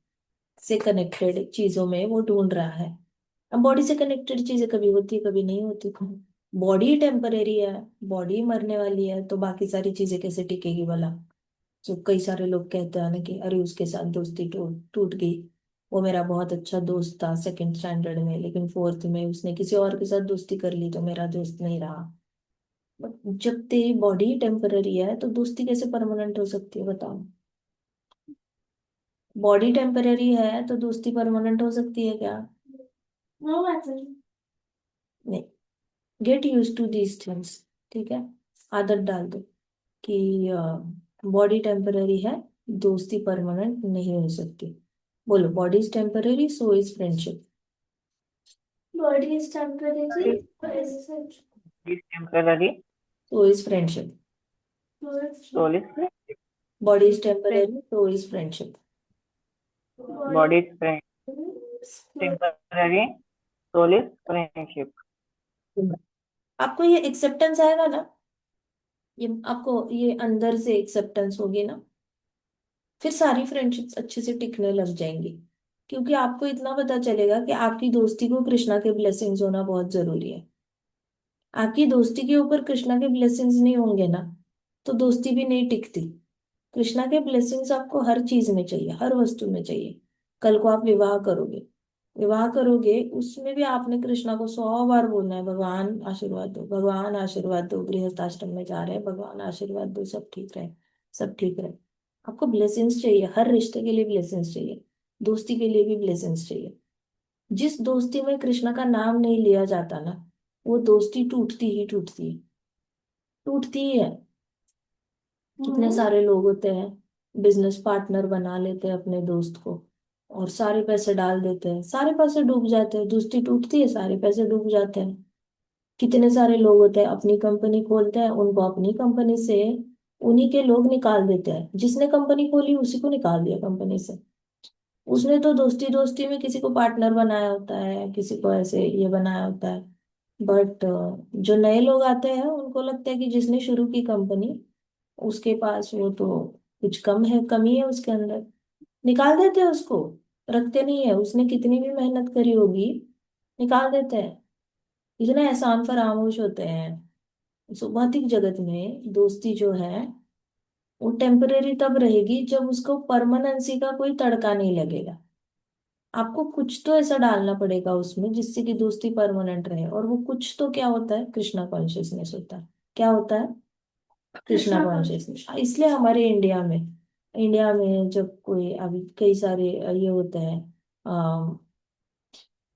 से कनेक्टेड चीजों में वो ढूंढ रहा है। अब बॉडी से कनेक्टेड चीजें कभी होती है कभी नहीं होती। बॉडी टेम्परेरी है, बॉडी मरने वाली है, तो बाकी सारी चीजें कैसे टिकेगी भला। जो कई सारे लोग कहते हैं ना कि अरे उसके साथ दोस्ती टूट टूट गई, वो मेरा बहुत अच्छा दोस्त था सेकंड स्टैंडर्ड में, लेकिन फोर्थ में उसने किसी और के साथ दोस्ती कर ली तो मेरा दोस्त नहीं रहा। बट जब तेरी बॉडी टेम्पररी है तो दोस्ती कैसे परमानेंट हो सकती है बताओ। बॉडी टेम्पररी है तो दोस्ती परमानेंट हो सकती है क्या? नहीं। Get use to these things. ठीक है, आदत डाल दो कि बॉडी टेम्पररी है, दोस्ती परमानेंट नहीं हो सकती। बोलो, body is temporary so is friendship. Body is temporary Body is temporary, so is friendship. soul is body is temporary so is friendship. body is temporary, soul is friendship. आपको ये acceptance आएगा ना, ये आपको ये अंदर से एक्सेप्टेंस होगी ना, फिर सारी फ्रेंडशिप्स अच्छे से टिकने लग जाएंगी। क्योंकि आपको इतना पता चलेगा कि आपकी दोस्ती को कृष्णा के ब्लेसिंग्स होना बहुत जरूरी है। आपकी दोस्ती के ऊपर कृष्णा के ब्लेसिंग्स नहीं होंगे ना, तो दोस्ती भी नहीं टिकती। कृष्णा के ब्लेसिंग्स आपको हर चीज में चाहिए, हर वस्तु में चाहिए। कल को आप विवाह करोगे, विवाह करोगे उसमें भी आपने कृष्णा को 100 बार बोलना है, भगवान आशीर्वाद दो, भगवान आशीर्वाद दो, गृहस्थ आश्रम में जा रहे हैं, भगवान आशीर्वाद दो, सब ठीक रहे, सब ठीक रहे। आपको ब्लेसिंग्स चाहिए, हर रिश्ते के लिए ब्लेसिंग्स चाहिए, दोस्ती के लिए भी ब्लेसिंग्स चाहिए। जिस दोस्ती में कृष्णा का नाम नहीं लिया जाता ना, वो दोस्ती टूटती ही टूटती है, टूटती ही है। कितने सारे लोग होते हैं, बिजनेस पार्टनर बना लेते हैं अपने दोस्त को, और सारे पैसे डाल देते हैं, सारे पैसे डूब जाते हैं, दोस्ती टूटती है, सारे पैसे डूब जाते हैं। कितने सारे लोग होते हैं, अपनी कंपनी खोलते हैं, उनको अपनी कंपनी से उन्हीं के लोग निकाल देते हैं, जिसने कंपनी खोली उसी को निकाल दिया कंपनी से। उसने तो दोस्ती दोस्ती में किसी को पार्टनर बनाया होता है, किसी को ऐसे ये बनाया होता है। बट जो नए लोग आते हैं उनको लगता है कि जिसने शुरू की कंपनी, उसके पास वो तो कुछ कम है, कमी है उसके अंदर, निकाल देते हैं उसको, रखते नहीं है, उसने कितनी भी मेहनत करी होगी, निकाल देते हैं। इतने एहसान फरामोश होते हैं। सो भौतिक जगत में दोस्ती जो है वो टेम्परेरी तब रहेगी जब उसको परमानेंसी का कोई तड़का नहीं लगेगा। आपको कुछ तो ऐसा डालना पड़ेगा उसमें जिससे कि दोस्ती परमानेंट रहे, और वो कुछ तो क्या होता है, कृष्णा कॉन्शियसनेस होता है। क्या होता है? कृष्णा कॉन्शियसनेस। इसलिए हमारे इंडिया में जब कोई अभी कई सारे ये होते हैं,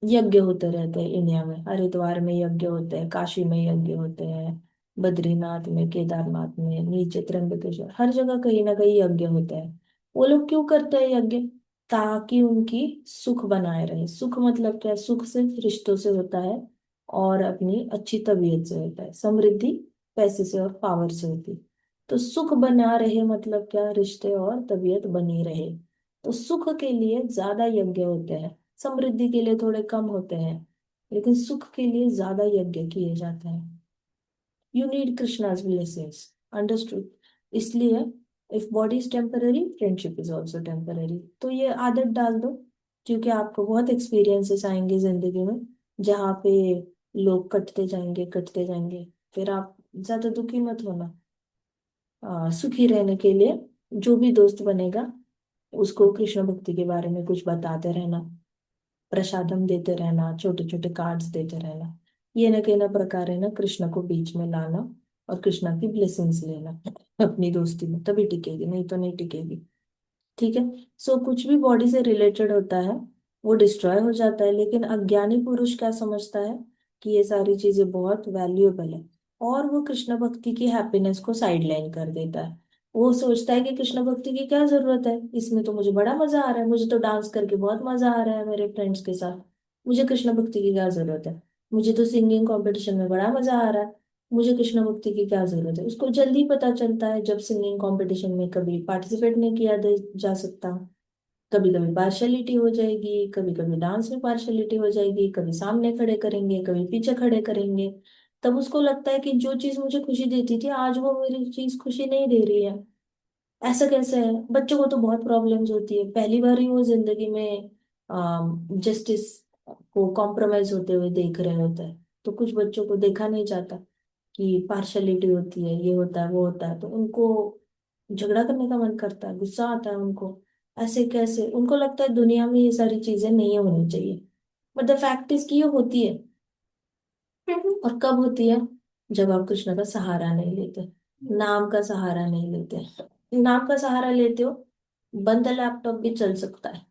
यज्ञ होते रहते हैं इंडिया में, हरिद्वार में यज्ञ होते हैं, काशी में यज्ञ होते हैं, बद्रीनाथ में, केदारनाथ में, नीचे त्र्यंबकेश्वर, हर जगह कहीं ना कहीं यज्ञ होते हैं। वो लोग क्यों करते हैं यज्ञ? ताकि उनकी सुख बनाए रहे। सुख मतलब क्या है? सुख सिर्फ रिश्तों से होता है और अपनी अच्छी तबीयत से होता है। समृद्धि पैसे से और पावर से होती है। तो सुख बना रहे मतलब क्या? रिश्ते और तबीयत बनी रहे। तो सुख के लिए ज्यादा यज्ञ होते हैं, समृद्धि के लिए थोड़े कम होते हैं, लेकिन सुख के लिए ज्यादा यज्ञ किए जाते हैं। You need Krishna's blessings, understood? इसलिए if body is temporary, friendship is also temporary. तो ये आदत डाल दो, क्योंकि आपको बहुत एक्सपीरियंसेस आएंगे जिंदगी में जहाँ पे लोग कटते जाएंगे कटते जाएंगे। फिर आप ज्यादा दुखी मत होना। सुखी रहने के लिए जो भी दोस्त बनेगा उसको कृष्ण भक्ति के बारे में कुछ बताते रहना, प्रसादम देते रहना, छोटे छोटे कार्ड्स देते रहना। ये न कहना प्रकार है ना, कृष्ण को बीच में लाना और कृष्णा की ब्लेसिंग्स लेना अपनी दोस्ती में, तभी टिकेगी, नहीं तो नहीं टिकेगी। ठीक है। सो कुछ भी बॉडी से रिलेटेड होता है वो डिस्ट्रॉय हो जाता है, लेकिन अज्ञानी पुरुष क्या समझता है कि ये सारी चीजें बहुत वैल्यूएबल है, और वो कृष्ण भक्ति की हैप्पीनेस को साइडलाइन कर देता है। वो सोचता है कि कृष्ण भक्ति की क्या जरूरत है, इसमें तो मुझे बड़ा मजा आ रहा है, मुझे तो डांस करके बहुत मजा आ रहा है मेरे फ्रेंड्स के साथ, मुझे कृष्ण भक्ति की क्या जरूरत है, मुझे तो सिंगिंग कंपटीशन में बड़ा मजा आ रहा है, मुझे कृष्ण भक्ति की क्या जरूरत है। उसको जल्दी पता चलता है जब सिंगिंग कंपटीशन में कभी पार्टिसिपेट नहीं किया जा सकता, कभी कभी पार्शलिटी हो जाएगी, कभी कभी डांस में पार्शलिटी हो जाएगी, कभी सामने खड़े करेंगे कभी पीछे खड़े करेंगे, तब उसको लगता है कि जो चीज मुझे खुशी देती थी आज वो मेरी चीज खुशी नहीं दे रही है। ऐसा कैसे है? बच्चों को तो बहुत प्रॉब्लम्स होती है, पहली बार ही वो जिंदगी में जस्टिस को कॉम्प्रोमाइज होते हुए देख रहे होते हैं। तो कुछ बच्चों को देखा नहीं जाता कि पार्शलिटी होती है, ये होता है वो होता है, तो उनको झगड़ा करने का मन करता है, गुस्सा आता है उनको। ऐसे कैसे? उनको लगता है दुनिया में ये सारी चीजें नहीं होनी चाहिए, बट द फैक्ट इज कि ये होती है। और कब होती है? जब आप कृष्ण का सहारा नहीं लेते, नाम का सहारा नहीं लेते। नाम का सहारा लेते हो, बंद लैपटॉप भी चल सकता है।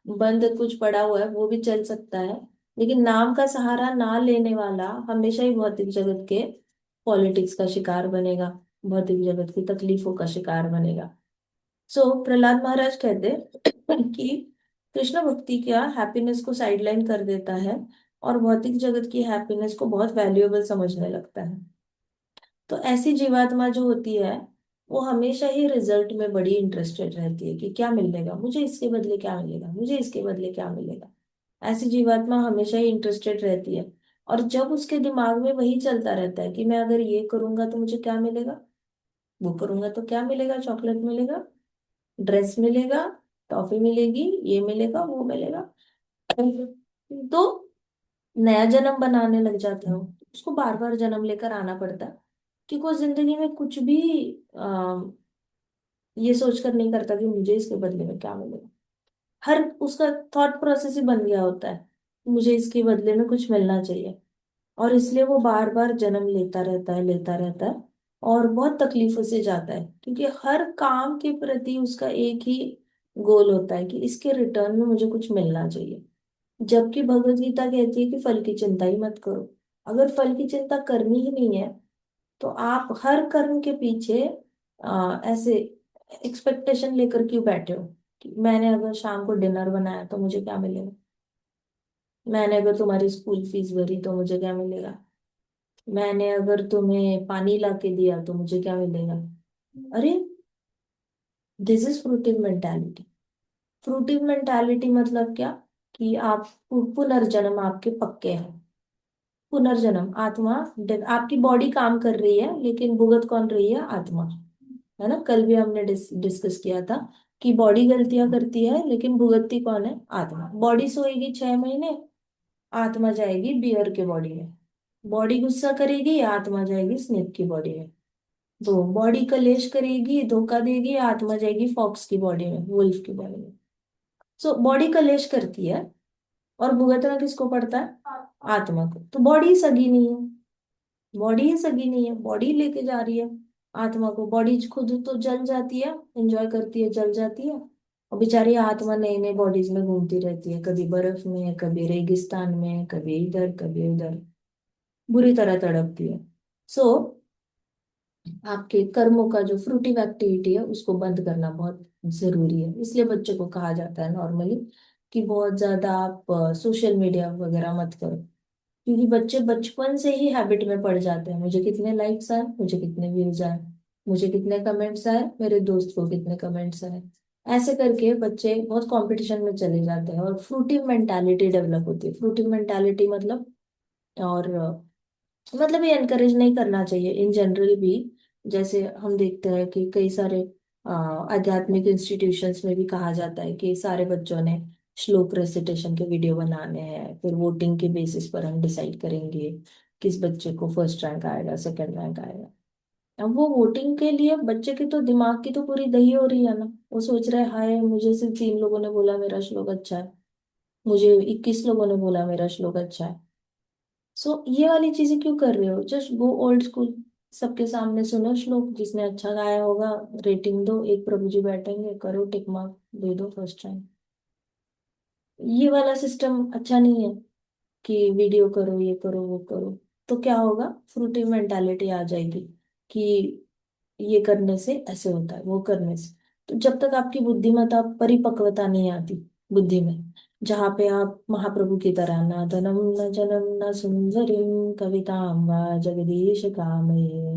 बंद कुछ पड़ा हुआ है वो भी चल सकता है, लेकिन नाम का सहारा ना लेने वाला हमेशा ही भौतिक जगत के पॉलिटिक्स का शिकार बनेगा, भौतिक जगत की तकलीफों का शिकार बनेगा। सो प्रहलाद महाराज कहते कि कृष्ण भक्ति क्या हैप्पीनेस को साइडलाइन कर देता है और भौतिक जगत की हैप्पीनेस को बहुत वैल्यूएबल समझने लगता है। तो ऐसी जीवात्मा जो होती है वो हमेशा ही रिजल्ट में बड़ी इंटरेस्टेड रहती है कि क्या मिलेगा मुझे इसके बदले, क्या मिलेगा मुझे इसके बदले, क्या मिलेगा। ऐसी जीवात्मा हमेशा ही इंटरेस्टेड रहती है। और जब उसके दिमाग में वही चलता रहता है कि मैं अगर ये करूंगा तो मुझे क्या मिलेगा, वो करूंगा तो क्या मिलेगा, चॉकलेट मिलेगा, ड्रेस मिलेगा, टॉफी मिलेगी, ये मिलेगा वो मिलेगा, तो नया जन्म बनाने लग जाता है वो। उसको बार बार जन्म लेकर आना पड़ता है क्योंकि वो जिंदगी में कुछ भी आ, ये सोच कर नहीं करता कि मुझे इसके बदले में क्या मिलेगा। हर उसका थॉट प्रोसेस ही बन गया होता है, मुझे इसके बदले में कुछ मिलना चाहिए। और इसलिए वो बार बार जन्म लेता रहता है, लेता रहता है, और बहुत तकलीफों से जाता है क्योंकि हर काम के प्रति उसका एक ही गोल होता है कि इसके रिटर्न में मुझे कुछ मिलना चाहिए। जबकि भगवत गीता कहती है कि फल की चिंता ही मत करो। अगर फल की चिंता करनी ही नहीं है तो आप हर कर्म के पीछे ऐसे एक्सपेक्टेशन लेकर क्यों बैठे हो कि मैंने अगर शाम को डिनर बनाया तो मुझे क्या मिलेगा, मैंने अगर तुम्हारी स्कूल फीस भरी तो मुझे क्या मिलेगा, मैंने अगर तुम्हें पानी ला के दिया तो मुझे क्या मिलेगा। अरे, this is fruitive mentality. Fruitive mentality मतलब क्या? कि आप पुनर्जन्म आपके पक्के हैं। पुनर्जन्म आत्मा, आपकी बॉडी काम कर रही है लेकिन भुगत कौन रही है? आत्मा। है ना, कल भी हमने डिस्कस किया था कि बॉडी गलतियां करती है लेकिन भुगतती कौन है? आत्मा। बॉडी सोएगी 6 महीने, आत्मा जाएगी बियर के बॉडी में। बॉडी गुस्सा करेगी, आत्मा जाएगी स्नेक की बॉडी में। तो बॉडी कलेश करेगी, धोखा देगी, आत्मा जाएगी फॉक्स की बॉडी में, वुल्फ की बॉडी में। सो बॉडी कलेश करती है और भुगतना किसको पड़ता है? आत्मा को। तो बॉडी सगी नहीं है, बॉडी ही सगी नहीं है, बॉडी लेके जा रही है आत्मा को। बॉडी खुद तो जल जाती है, एंजॉय करती है, जल जाती है, और बेचारी आत्मा नई नई बॉडीज में घूमती रहती है, कभी बर्फ में, कभी रेगिस्तान में, कभी इधर कभी उधर, बुरी तरह तड़पती है। सो आपके कर्मों का जो फ्रूटिव एक्टिविटी है उसको बंद करना बहुत जरूरी है। इसलिए बच्चों को कहा जाता है नॉर्मली कि बहुत ज्यादा आप सोशल मीडिया वगैरह मत करो, क्योंकि बच्चे बचपन से ही हैबिट में पड़ जाते हैं। मुझे कितने लाइक्स आए, मुझे कितने व्यूज आए, मुझे कितने कमेंट्स आए, मेरे दोस्त को कितने कमेंट्स आए। ऐसे करके बच्चे बहुत कंपटीशन में चले जाते हैं और फ्रूटिव मेंटालिटी डेवलप होती है। फ्रूटिव मेंटालिटी मतलब, और मतलब ये एनकरेज नहीं करना चाहिए इन जनरल भी। जैसे हम देखते हैं कि कई सारे आध्यात्मिक इंस्टीट्यूशंस में भी कहा जाता है कि सारे बच्चों ने श्लोक रेसिटेशन के वीडियो बनाने हैं, फिर वोटिंग के बेसिस पर हम डिसाइड करेंगे किस बच्चे को फर्स्ट रैंक आएगा, सेकंड रैंक आएगा। अब वो वोटिंग के लिए बच्चे के तो दिमाग की तो पूरी दही हो रही है ना। वो सोच रहा है हाय मुझे सिर्फ 3 लोगों ने बोला मेरा श्लोक अच्छा है, मुझे 21 लोगों ने बोला मेरा श्लोक अच्छा है। सो ये वाली चीजें क्यों कर रहे हो? जस्ट गो ओल्ड स्कूल, सबके सामने सुनो श्लोक, जिसने अच्छा गाया होगा रेटिंग दो, एक प्रभु जी बैठेंगे, करो टिक मार्क, दे दो फर्स्ट टाइम। ये वाला सिस्टम अच्छा नहीं है कि वीडियो करो, ये करो, वो करो। तो क्या होगा? फ्रूटिव मेंटालिटी आ जाएगी कि ये करने से ऐसे होता है, वो करने से। तो जब तक आपकी बुद्धिमत्ता, परिपक्वता नहीं आती बुद्धि में, जहाँ पे आप महाप्रभु की तरह न धनम न जनम न सुंदरीम कवितां वा जगदीश कामये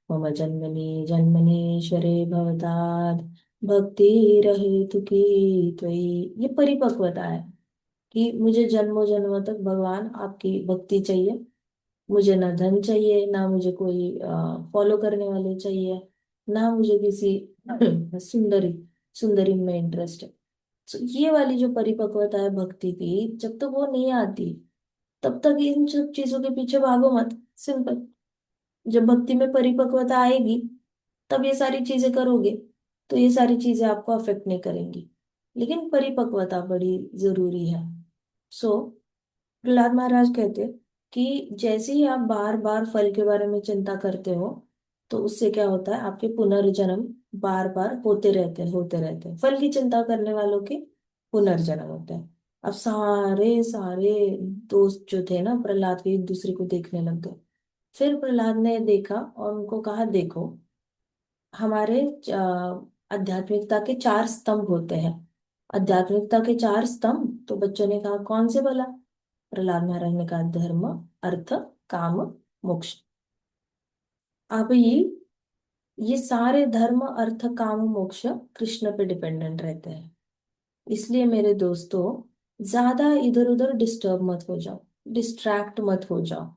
मम जन्मनि जन्मनीश्वरे भवतात् भक्ति रहे तुकी त्वयि। ये परिपक्वता है कि मुझे जन्मों जन्मों तक भगवान आपकी भक्ति चाहिए। मुझे ना धन चाहिए, ना मुझे कोई फॉलो करने वाले चाहिए, ना मुझे किसी सुंदरी सुंदरी में इंटरेस्ट है। So, ये वाली जो परिपक्वता है भक्ति की, जब तक वो नहीं आती तब तक इन सब चीजों के पीछे भागो मत। सिंपल। जब भक्ति में परिपक्वता आएगी तब ये सारी चीजें करोगे, तो ये सारी चीजें आपको अफेक्ट नहीं करेंगी। लेकिन परिपक्वता बड़ी जरूरी है। सो प्रहलाद महाराज कहते कि जैसे ही आप बार बार फल के बारे में चिंता करते हो, तो उससे क्या होता है, आपके पुनर्जन्म बार बार होते रहते हैं। फल की चिंता करने वालों के पुनर्जन्म होते हैं। अब सारे सारे दोस्त जो थे ना प्रहलाद के, एक दूसरे को देखने लग गए। फिर प्रहलाद ने देखा और उनको कहा, देखो हमारे आध्यात्मिकता के चार स्तंभ होते हैं। आध्यात्मिकता के चार स्तंभ, तो बच्चों ने कहा कौन से भला? प्रहलाद महाराज ने कहा धर्म, अर्थ, काम, मोक्ष। अब ये सारे धर्म, अर्थ, काम, मोक्ष कृष्ण पे डिपेंडेंट रहते हैं। इसलिए मेरे दोस्तों, ज्यादा इधर उधर डिस्टर्ब मत हो जाओ, डिस्ट्रैक्ट मत हो जाओ,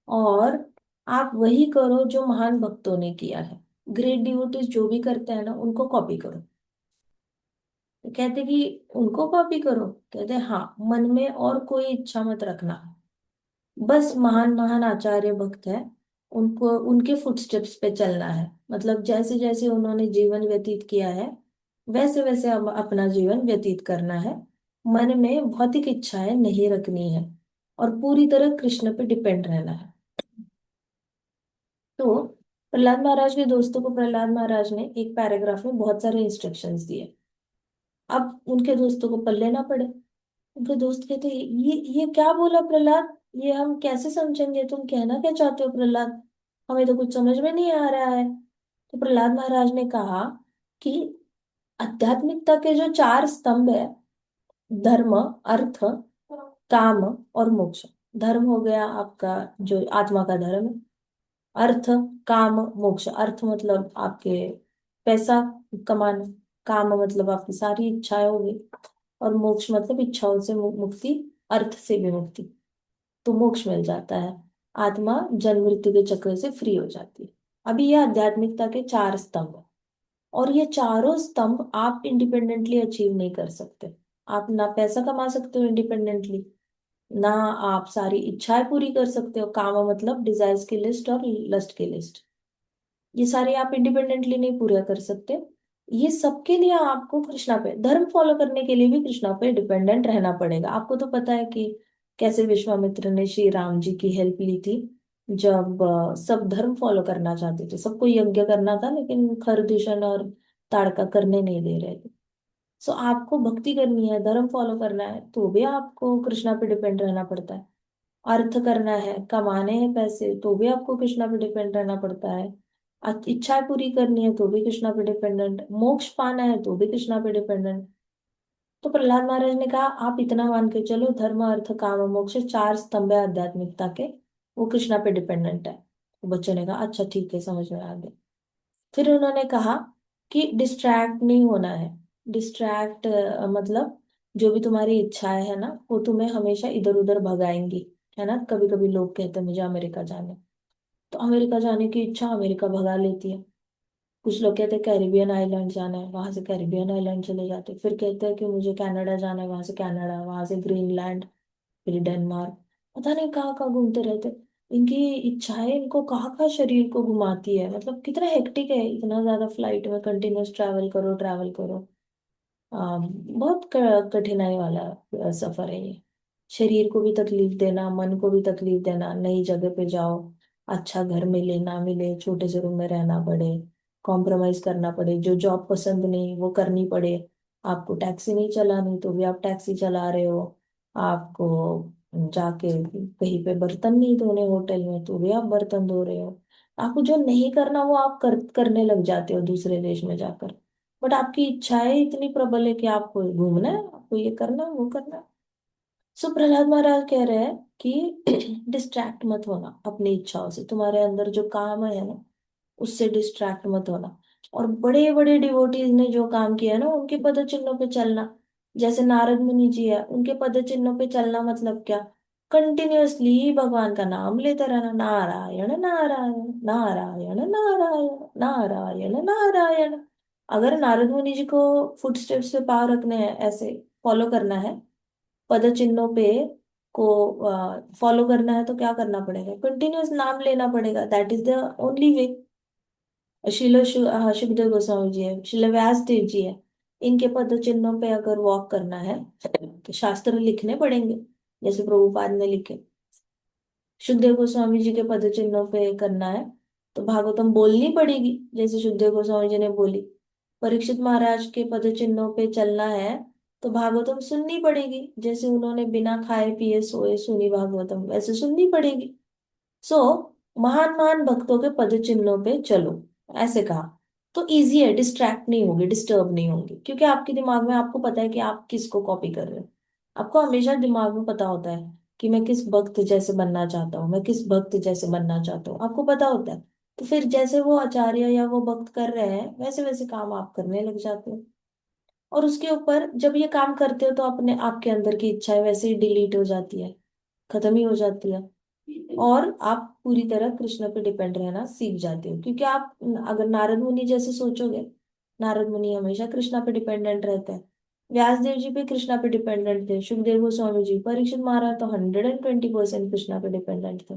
और आप वही करो जो महान भक्तों ने किया है। ग्रेट डिवोटीज जो भी करते हैं ना, उनको कॉपी करो। तो कहते कि उनको कॉपी करो, कहते हाँ, मन में और कोई इच्छा मत रखना। बस महान महान आचार्य भक्त है, उनको उनके फुटस्टेप्स पे चलना है। मतलब जैसे जैसे उन्होंने जीवन व्यतीत किया है, वैसे वैसे अब अपना जीवन व्यतीत करना है। मन में भौतिक इच्छाएं नहीं रखनी है, और पूरी तरह कृष्ण पे डिपेंड रहना है। तो प्रहलाद महाराज के दोस्तों को प्रहलाद महाराज ने एक पैराग्राफ में बहुत सारे इंस्ट्रक्शंस दिए। अब उनके दोस्तों को पल्ले ना पड़े। उनके दोस्त कहते, ये क्या बोला प्रहलाद? ये हम कैसे समझेंगे? तुम कहना क्या चाहते हो प्रहलाद? हमें तो कुछ समझ में नहीं आ रहा है। तो प्रहलाद महाराज ने कहा कि आध्यात्मिकता के जो चार स्तंभ है, धर्म, अर्थ, काम और मोक्ष। धर्म हो गया आपका जो आत्मा का धर्म है। अर्थ, काम, मोक्ष। अर्थ मतलब आपके पैसा कमाना। काम मतलब आपकी सारी इच्छाएं होगी। और मोक्ष मतलब इच्छाओं से मुक्ति, अर्थ से भी मुक्ति। तो मोक्ष मिल जाता है, आत्मा जन्म मृत्यु के चक्र से फ्री हो जाती है। अभी ये आध्यात्मिकता के चार स्तंभ हैं। और ये चारों स्तंभ आप इंडिपेंडेंटली अचीव नहीं कर सकते। आप ना पैसा कमा सकते हो इंडिपेंडेंटली, ना आप सारी इच्छाएं पूरी कर सकते हो। काम मतलब डिजायर्स की लिस्ट और लस्ट की लिस्ट, ये सारे आप इंडिपेंडेंटली नहीं पूरा कर सकते। ये सबके लिए आपको कृष्णा पे, धर्म फॉलो करने के लिए भी कृष्णा पे डिपेंडेंट रहना पड़ेगा। आपको तो पता है कि कैसे विश्वामित्र ने श्री राम जी की हेल्प ली थी, जब सब धर्म फॉलो करना चाहते थे। सबको यज्ञ करना था, लेकिन खरदूषण और ताड़का करने नहीं दे रहे थे। सो आपको भक्ति करनी है, धर्म फॉलो करना है, तो भी आपको कृष्णा पे डिपेंड रहना पड़ता है। अर्थ करना है, कमाने हैं पैसे, तो भी आपको कृष्णा पे डिपेंड रहना पड़ता है। इच्छाएं पूरी करनी है तो भी कृष्णा पे डिपेंडेंट, मोक्ष पाना है तो भी कृष्णा पे डिपेंडेंट। तो प्रहलाद महाराज ने कहा, आप इतना मान के चलो, धर्म, अर्थ, काम और मोक्ष चार स्तंभ है आध्यात्मिकता के, वो कृष्णा पे डिपेंडेंट है। तो बच्चों ने कहा अच्छा ठीक है, समझ में आ गया। फिर उन्होंने कहा कि डिस्ट्रैक्ट नहीं होना है। डिस्ट्रैक्ट मतलब जो भी तुम्हारी इच्छाएं है ना, वो तुम्हें हमेशा इधर उधर भगाएंगी। है ना, कभी कभी लोग कहते हैं मुझे अमेरिका जाना है, तो अमेरिका जाने की इच्छा अमेरिका भगा लेती है। कुछ लोग कहते हैं कैरिबियन आइलैंड जाना है, वहां से कैरिबियन आइलैंड चले जाते हैं। फिर कहते हैं कि मुझे कनाडा जाना है, वहां से कनाडा, वहां से ग्रीनलैंड, फिर डेनमार्क। पता नहीं कहाँ कहाँ घूमते रहते। इनकी इच्छाएं इनको कहाँ कहाँ शरीर को घुमाती है। मतलब कितना हेक्टिक है, इतना ज्यादा फ्लाइट में कंटिन्यूस ट्रैवल करो ट्रैवल करो। बहुत कठिनाई वाला सफर है ये। शरीर को भी तकलीफ देना, मन को भी तकलीफ देना, नई जगह पे जाओ, अच्छा घर मिले ना मिले, छोटे से रूम में रहना पड़े, कॉम्प्रोमाइज करना पड़े, जो जॉब पसंद नहीं वो करनी पड़े। आपको टैक्सी नहीं चलानी तो भी आप टैक्सी चला रहे हो। आपको जाके कहीं पे बर्तन नहीं धोने होटल में, तो भी आप बर्तन धो रहे हो। आपको जो नहीं करना वो आप करने लग जाते हो दूसरे देश में जाकर। बट आपकी इच्छाएं इतनी प्रबल है कि आपको घूमना है, आपको ये करना है वो करना है। सो प्रहलाद महाराज कह रहे हैं कि डिस्ट्रैक्ट मत होना अपनी इच्छाओं से। तुम्हारे अंदर जो काम है ना, उससे डिस्ट्रैक्ट मत होना। और बड़े बड़े डिवोटीज ने जो काम किया है ना, उनके पद चिन्हों पे चलना। जैसे नारद मुनि जी है, उनके पद चिन्हों पे चलना मतलब क्या? कंटिन्यूअसली भगवान का नाम लेते रहना, नारायण नारायण नारायण नारायण नारायण नारायण। अगर नारद मुनि जी को फुटस्टेप्स पे पाँव रखने हैं, ऐसे फॉलो करना है, पद चिन्हों पे को फॉलो करना है, तो क्या करना पड़ेगा? कंटिन्यूअस नाम लेना पड़ेगा। That is the only way. Sukhdev Goswami ji है, शिल व्यास देव जी है, इनके पद चिन्हों पे अगर वॉक करना है तो शास्त्र लिखने पड़ेंगे, जैसे प्रभुपाद ने लिखे। सुखदेव गोस्वामी जी के पद चिन्हों पे करना है तो भागवतम बोलनी पड़ेगी, जैसे सुखदेव गोस्वामी जी ने बोली। परीक्षित महाराज के पद चिन्हों पे चलना है तो भागवतम सुननी पड़ेगी, जैसे उन्होंने बिना खाए पिए सोए सुनी भागवतम, वैसे सुननी पड़ेगी। सो महान महान भक्तों के पद चिन्हों पे चलो, ऐसे कहा। तो इजी है, डिस्ट्रैक्ट नहीं होगी, डिस्टर्ब नहीं होंगे, क्योंकि आपके दिमाग में, आपको पता है कि आप किसको कॉपी कर रहे हो। आपको हमेशा दिमाग में पता होता है कि मैं किस भक्त जैसे बनना चाहता हूँ, मैं किस भक्त जैसे बनना चाहता हूँ, आपको पता होता है। तो फिर जैसे वो आचार्य या वो भक्त कर रहे हैं, वैसे वैसे काम आप करने लग जाते हो। और उसके ऊपर जब ये काम करते हो तो अपने आपके अंदर की इच्छाएं वैसे ही डिलीट हो जाती है, खत्म ही हो जाती है। और आप पूरी तरह कृष्ण पे डिपेंड रहना सीख जाते हो, क्योंकि आप अगर नारद मुनि जैसे सोचोगे, नारद मुनि हमेशा कृष्णा पे डिपेंडेंट रहते हैं। व्यास देव जी भी कृष्णा पे डिपेंडेंट थे, सुखदेव गोस्वामी जी, परीक्षित महाराज तो 120% कृष्णा पे डिपेंडेंट थे।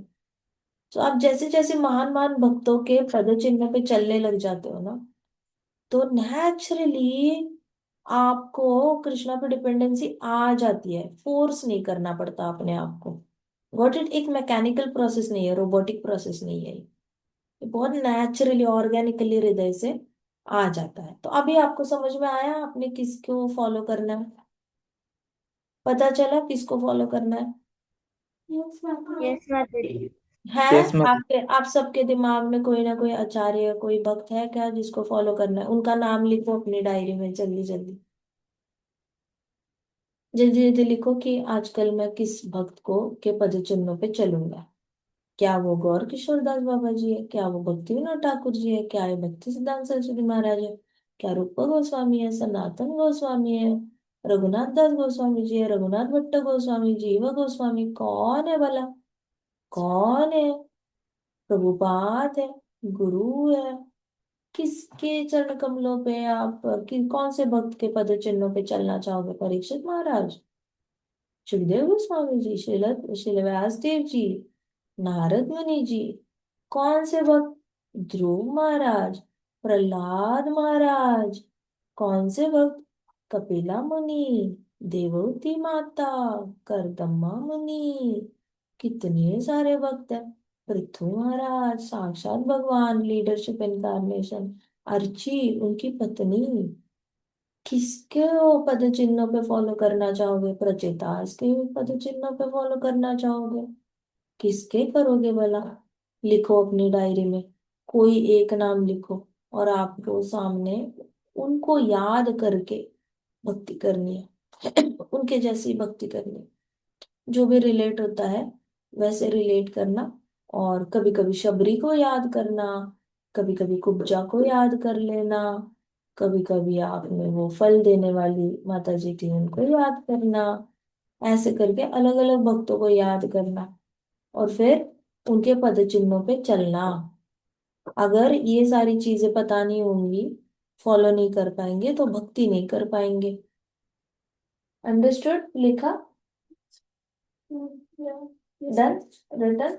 तो आप जैसे जैसे महान महान भक्तों के पद चिन्ह पे चलने लग जाते हो ना, तो नेचुरली आपको कृष्णा पे डिपेंडेंसी आ जाती है, फोर्स नहीं करना पड़ता अपने आप को। Got it? एक मैकेनिकल प्रोसेस नहीं है, रोबोटिक प्रोसेस नहीं है, ये बहुत नेचुरली ऑर्गेनिकली हृदय से आ जाता है। तो अभी आपको समझ में आया आपने किसको फॉलो करना है? पता चला किसको फॉलो करना है? Yes, Mataji. है Yes, ma'am. आपके, आप सबके दिमाग में कोई ना कोई आचार्य, कोई भक्त है क्या जिसको फॉलो करना है? उनका नाम लिखो अपनी डायरी में, जल्दी जल्दी, जल्दी जल्दी लिखो कि आजकल मैं किस भक्त को के पद चिन्हों पे चलूंगा। क्या वो गौर किशोर दास बाबा जी है? क्या वो भक्ति विनोद ठाकुर जी है? क्या ये भक्ति सिद्धांत सरस्वती महाराज है? क्या रूप गोस्वामी है? सनातन गोस्वामी है? रघुनाथ दास गोस्वामी जी है? रघुनाथ भट्ट गोस्वामी, जीवा गोस्वामी? कौन है भला? कौन है? प्रभुपाद है? गुरु है? किसके चरण कमलों पे आप कौन से भक्त के पद चिन्हों पे चलना चाहोगे? परीक्षित महाराज, सुखदेव गोस्वामी जी, श्रील व्यास देव जी, नारद मुनि जी? कौन से भक्त? ध्रुव महाराज, प्रहलाद महाराज? कौन से भक्त? कपिला मुनि, देवहूति माता, करदम्मा मुनि? कितने सारे भक्त हैं। पृथु महाराज, साक्षात भगवान, लीडरशिप इनकारनेशन, अर्ची उनकी पत्नी। किसके वो पद चिन्हों पे फॉलो करना चाहोगे? प्रचेतास के पद चिन्हों पे फॉलो करना चाहोगे? किसके करोगे भला? लिखो अपनी डायरी में, कोई एक नाम लिखो, और आपको सामने उनको याद करके भक्ति करनी है। उनके जैसी भक्ति करनी है, जो भी रिलेट होता है वैसे रिलेट करना। और कभी कभी शबरी को याद करना, कभी कभी कुब्जा को याद कर लेना, कभी कभी आपने वो फल देने वाली माता जी थी उनको याद करना। ऐसे करके अलग अलग भक्तों को याद करना, और फिर उनके पद चिन्हों पे चलना। अगर ये सारी चीजें पता नहीं होंगी, फॉलो नहीं कर पाएंगे, तो भक्ति नहीं कर पाएंगे। अंडरस्टूड? लिखा? डन? रिटन?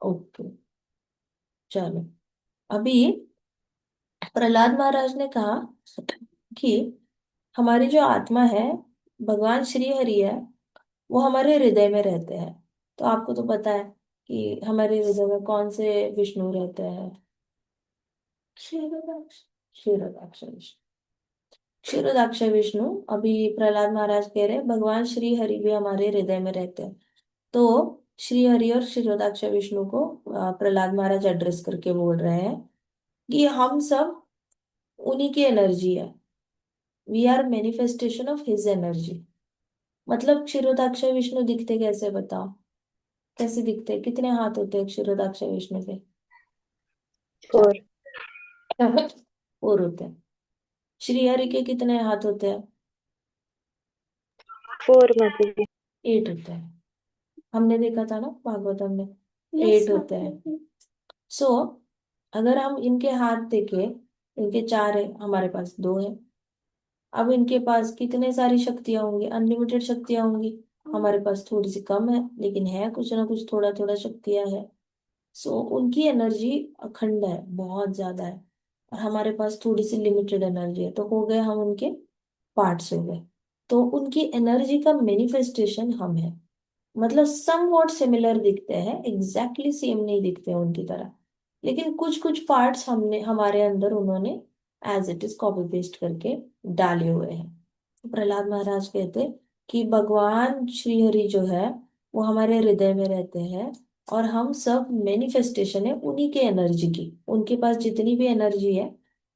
ओके, चलो। अभी प्रहलाद महाराज ने कहा कि हमारी जो आत्मा है, भगवान श्री हरि है, वो हमारे हृदय में रहते हैं। तो आपको तो पता है कि हमारे हृदय में कौन से विष्णु रहते हैं? क्षीरोदाक्ष, क्षीरोदाक्ष विष्णु, क्षीरोदाक्ष विष्णु। अभी प्रहलाद महाराज कह रहे हैं भगवान श्री हरि भी हमारे हृदय में रहते हैं। तो श्री हरि और क्षीरोदाक्ष विष्णु को प्रहलाद महाराज एड्रेस करके बोल रहे हैं कि हम सब उन्हीं की एनर्जी है। We are manifestation of his energy. मतलब क्षीरोदाक्ष विष्णु दिखते कैसे, बताओ? कैसे दिखते हैं? कितने हाथ होते हैं क्षीरोदाक्ष विष्णु के? Four. और होते हैं। श्री हरि के कितने हाथ होते हैं? Four, Mataji. 8 होते हैं। हमने देखा था ना भागवतम में 8 होते हैं। सो अगर हम इनके हाथ देखें, इनके 4 है, हमारे पास 2 है। अब इनके पास कितने सारी शक्तियां होंगी? अनलिमिटेड शक्तियां होंगी। हमारे पास थोड़ी सी कम है, लेकिन है कुछ ना कुछ, थोड़ा थोड़ा शक्तियां है। सो उनकी एनर्जी अखंड है, बहुत ज्यादा है। और हमारे पास थोड़ी सी लिमिटेड एनर्जी है, तो हो गए हम उनके पार्ट्स हो गए। तो उनकी एनर्जी का मैनिफेस्टेशन हम है। मतलब सम वॉट सिमिलर दिखते हैं, एग्जैक्टली सेम नहीं दिखते हैं उनकी तरह, लेकिन कुछ कुछ पार्ट्स हमने हमारे अंदर उन्होंने as it is copy paste करके डाले हुए हैं। तो प्रहलाद महाराज कहते कि भगवान श्री हरि जो है वो हमारे हृदय में रहते हैं, और हम सब मैनिफेस्टेशन है उन्हीं के एनर्जी की। उनके पास जितनी भी एनर्जी है,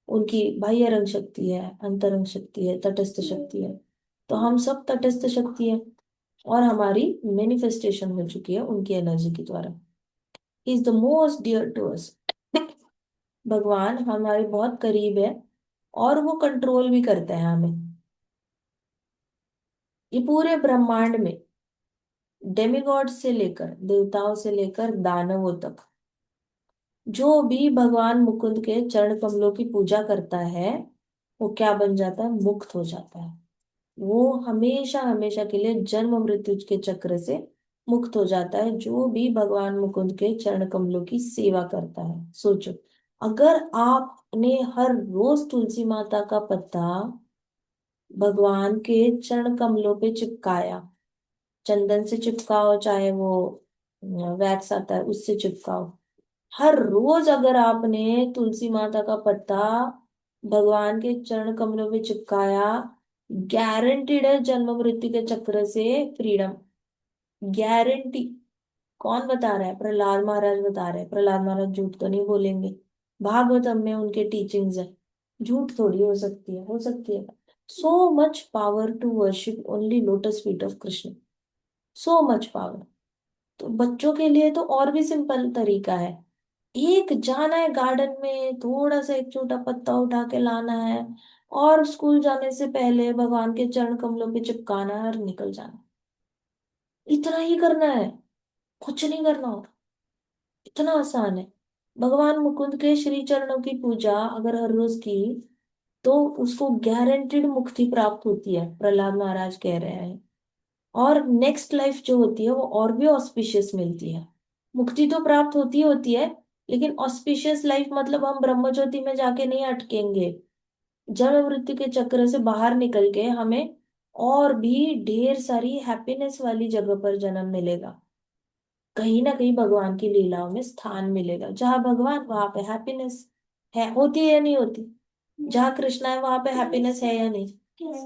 उनकी बाह्य रंग शक्ति है, अंतरंग शक्ति है, तटस्थ शक्ति है, तो हम सब तटस्थ शक्ति है, और हमारी मैनिफेस्टेशन हो चुकी है उनकी एनर्जी के द्वारा। Is the most dear to us. भगवान हमारे बहुत करीब है, और वो कंट्रोल भी करते हैं हमें। ये पूरे ब्रह्मांड में डेमिगॉड से लेकर, देवताओं से लेकर दानवों तक, जो भी भगवान मुकुंद के चरण कमलों की पूजा करता है, वो क्या बन जाता है? मुक्त हो जाता है। वो हमेशा हमेशा के लिए जन्म मृत्यु के चक्र से मुक्त हो जाता है, जो भी भगवान मुकुंद के चरण कमलों की सेवा करता है। सोचो, अगर आपने हर रोज तुलसी माता का पत्ता भगवान के चरण कमलों पे चिपकाया, चंदन से चिपकाओ, चाहे वो वैक्स आता है उससे चिपकाओ, हर रोज अगर आपने तुलसी माता का पत्ता भगवान के चरण कमलों में चिपकाया, गारंटीड है जन्म मृत्यु के चक्र से फ्रीडम। गारंटी। कौन बता रहा है? प्रहलाद महाराज बता रहे हैं। प्रहलाद महाराज झूठ तो नहीं बोलेंगे। भागवतम में उनके टीचिंग्स है, झूठ थोड़ी हो सकती है? हो सकती है। So much power to worship only lotus feet of Krishna. So much power. तो बच्चों के लिए तो और भी सिंपल तरीका है। एक जाना है गार्डन में, थोड़ा सा एक छोटा पत्ता उठा के लाना है, और स्कूल जाने से पहले भगवान के चरण कमलों पे चिपकाना है और निकल जाना। इतना ही करना है, कुछ नहीं करना होता। इतना आसान है। भगवान मुकुंद के श्री चरणों की पूजा अगर हर रोज की, तो उसको गारंटेड मुक्ति प्राप्त होती है, प्रहलाद महाराज कह रहे हैं। और नेक्स्ट लाइफ जो होती है वो और भी ऑस्पिशियस मिलती है। मुक्ति तो प्राप्त होती है, लेकिन ऑस्पिशियस लाइफ मतलब हम ब्रह्म ज्योति में जाके नहीं अटकेंगे। जन्म मृत्यु के चक्र से बाहर निकल के हमें और भी ढेर सारी हैप्पीनेस वाली जगह पर जन्म मिलेगा। कहीं ना कहीं भगवान की लीलाओं में स्थान मिलेगा। जहाँ भगवान वहां पे हैप्पीनेस है, होती है या नहीं होती? जहाँ कृष्णा है वहां पे हैप्पीनेस है या नहीं?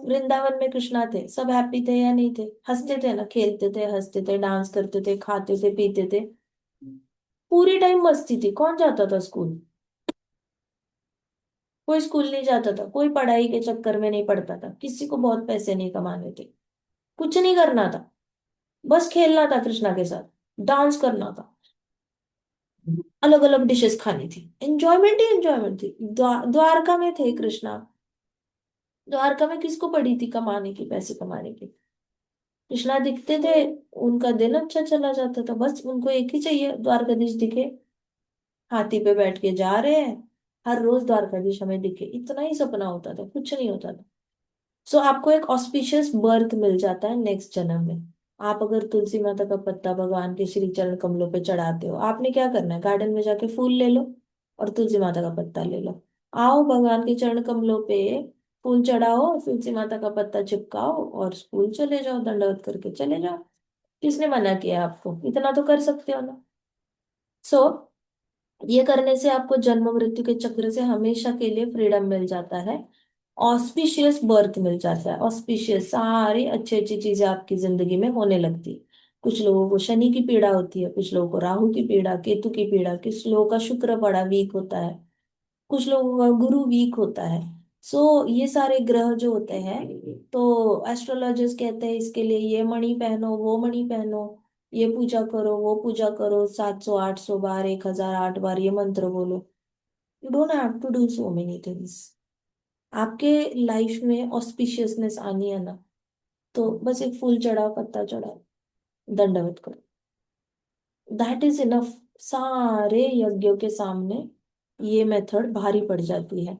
वृंदावन में कृष्णा थे, सब हैप्पी थे या नहीं थे? हंसते थे ना, खेलते थे, हंसते थे, डांस करते थे, खाते थे, पीते थे, पूरी टाइम मस्ती थी। कौन जाता था स्कूल? कोई स्कूल नहीं जाता था, कोई पढ़ाई के चक्कर में नहीं पड़ता था, किसी को बहुत पैसे नहीं कमाने थे, कुछ नहीं करना था, बस खेलना था कृष्णा के साथ, डांस करना था, अलग अलग डिशेस खानी थी, एंजॉयमेंट ही एंजॉयमेंट थी। द्वारका में थे कृष्णा। द्वारका में किसको पड़ी थी कमाने की, पैसे कमाने की? कृष्णा दिखते थे, उनका दिन अच्छा चला जाता था। बस उनको एक ही चाहिए, द्वारकाधीश दिखे, हाथी पे बैठ के जा रहे हैं, हर रोज द्वारकाधीश हमें दिखे, इतना ही सपना होता था, कुछ नहीं होता था। सो आपको एक ऑस्पिशियस बर्थ मिल जाता है नेक्स्ट जन्म में। आप अगर तुलसी माता का पत्ता भगवान के श्री चरण कमलों पे चढ़ाते हो, आपने क्या करना है? गार्डन में जाके फूल ले लो और तुलसी माता का पत्ता ले लो। आओ भगवान के चरण कमलों पे, फूल चढ़ाओ, तुलसी माता का पत्ता चिपकाओ, और स्कूल चले जाओ, दंडवत करके चले जाओ। किसने मना किया आपको? इतना तो कर सकते हो ना। सो ये करने से आपको जन्म मृत्यु के चक्र से हमेशा के लिए फ्रीडम मिल जाता है। ऑस्पिशियस बर्थ मिल जाता है। ऑस्पिशियस सारी अच्छी अच्छी चीजें आपकी जिंदगी में होने लगती। कुछ लोगों को शनि की पीड़ा होती है, कुछ लोगों को राहु की पीड़ा, केतु की पीड़ा, कुछ लोगों का शुक्र बड़ा वीक होता है, कुछ लोगों का गुरु वीक होता है। सो ये सारे ग्रह जो होते हैं, तो एस्ट्रोलॉजर्स कहते हैं इसके लिए ये मणि पहनो, वो मणि पहनो, ये पूजा करो, वो पूजा करो, 700 800 बार, 1008 बार ये मंत्र बोलो। You don't have to do so many things. आपके लाइफ में ऑस्पिशियसनेस आनी है ना, तो बस एक फूल चढ़ाओ, पत्ता चढ़ाओ, दंडवत करो। That is enough. सारे यज्ञों के सामने ये मेथड भारी पड़ जाती है,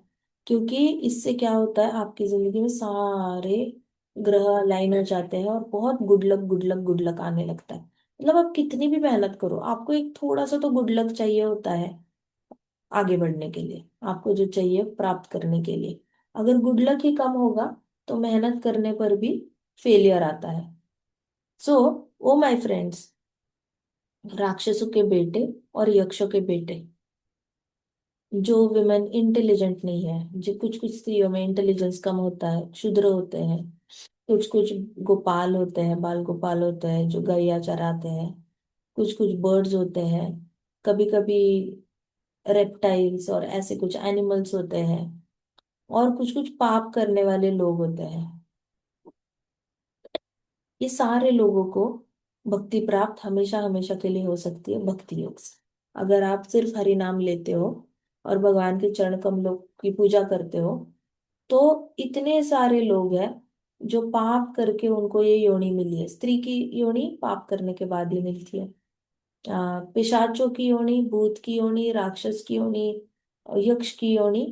क्योंकि इससे क्या होता है, आपकी जिंदगी में सारे ग्रह अलाइन हो जाते हैं और बहुत good luck good luck good luck आने लगता है। मतलब आप कितनी भी मेहनत करो, आपको एक थोड़ा सा तो गुड लक चाहिए होता है आगे बढ़ने के लिए, आपको जो चाहिए प्राप्त करने के लिए। अगर गुड लक ही कम होगा तो मेहनत करने पर भी फेलियर आता है। सो ओ माय फ्रेंड्स, राक्षसों के बेटे और यक्षों के बेटे, जो विमेन इंटेलिजेंट नहीं है, जो कुछ कुछ स्त्रियों में इंटेलिजेंस कम होता है, क्षुद्र होते हैं, कुछ कुछ गोपाल होते हैं, बाल गोपाल होते हैं जो गैया चराते हैं, कुछ कुछ बर्ड्स होते हैं, कभी कभी रेप्टाइल्स और ऐसे कुछ एनिमल्स होते हैं, और कुछ कुछ पाप करने वाले लोग होते हैं। ये सारे लोगों को भक्ति प्राप्त हमेशा हमेशा के लिए हो सकती है भक्ति योग से। अगर आप सिर्फ हरि नाम लेते हो और भगवान के चरण कमलों की पूजा करते हो, तो इतने सारे लोग हैं जो पाप करके उनको ये योनि मिली है। स्त्री की योनि पाप करने के बाद ही मिलती है। पिशाचों की योनि, भूत की योनि, राक्षस की योनि, यक्ष की योनि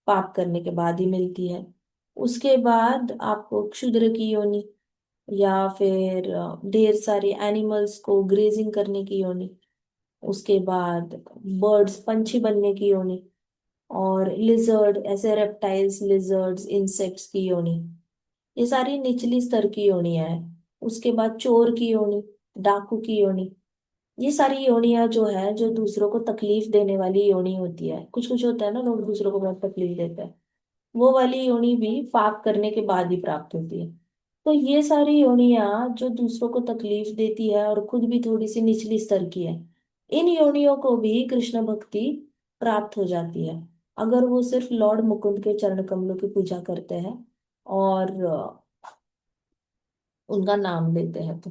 पाप करने के बाद ही मिलती है। उसके बाद आपको क्षुद्र की योनि, या फिर ढेर सारे एनिमल्स को ग्रेजिंग करने की योनि, उसके बाद बर्ड्स पंछी बनने की योनि, और लिजर्ड ऐसे रेप्टाइल्स, लिजर्ड्स, इंसेक्ट्स की योनि। ये सारी निचली स्तर की योनियां हैं। उसके बाद चोर की योनि, डाकू की योनि। ये सारी योनियां जो है, जो दूसरों को तकलीफ देने वाली योनि होती है। कुछ कुछ होता है ना, लोग दूसरों को बहुत तकलीफ देते हैं, वो वाली योनि भी पाप करने के बाद ही प्राप्त होती है। तो ये सारी योनियां जो दूसरों को तकलीफ देती है और खुद भी थोड़ी सी निचली स्तर की है, इन योनियों को भी कृष्ण भक्ति प्राप्त हो जाती है, अगर वो सिर्फ लॉर्ड मुकुंद के चरण कमलों की पूजा करते हैं और उनका नाम लेते हैं तो।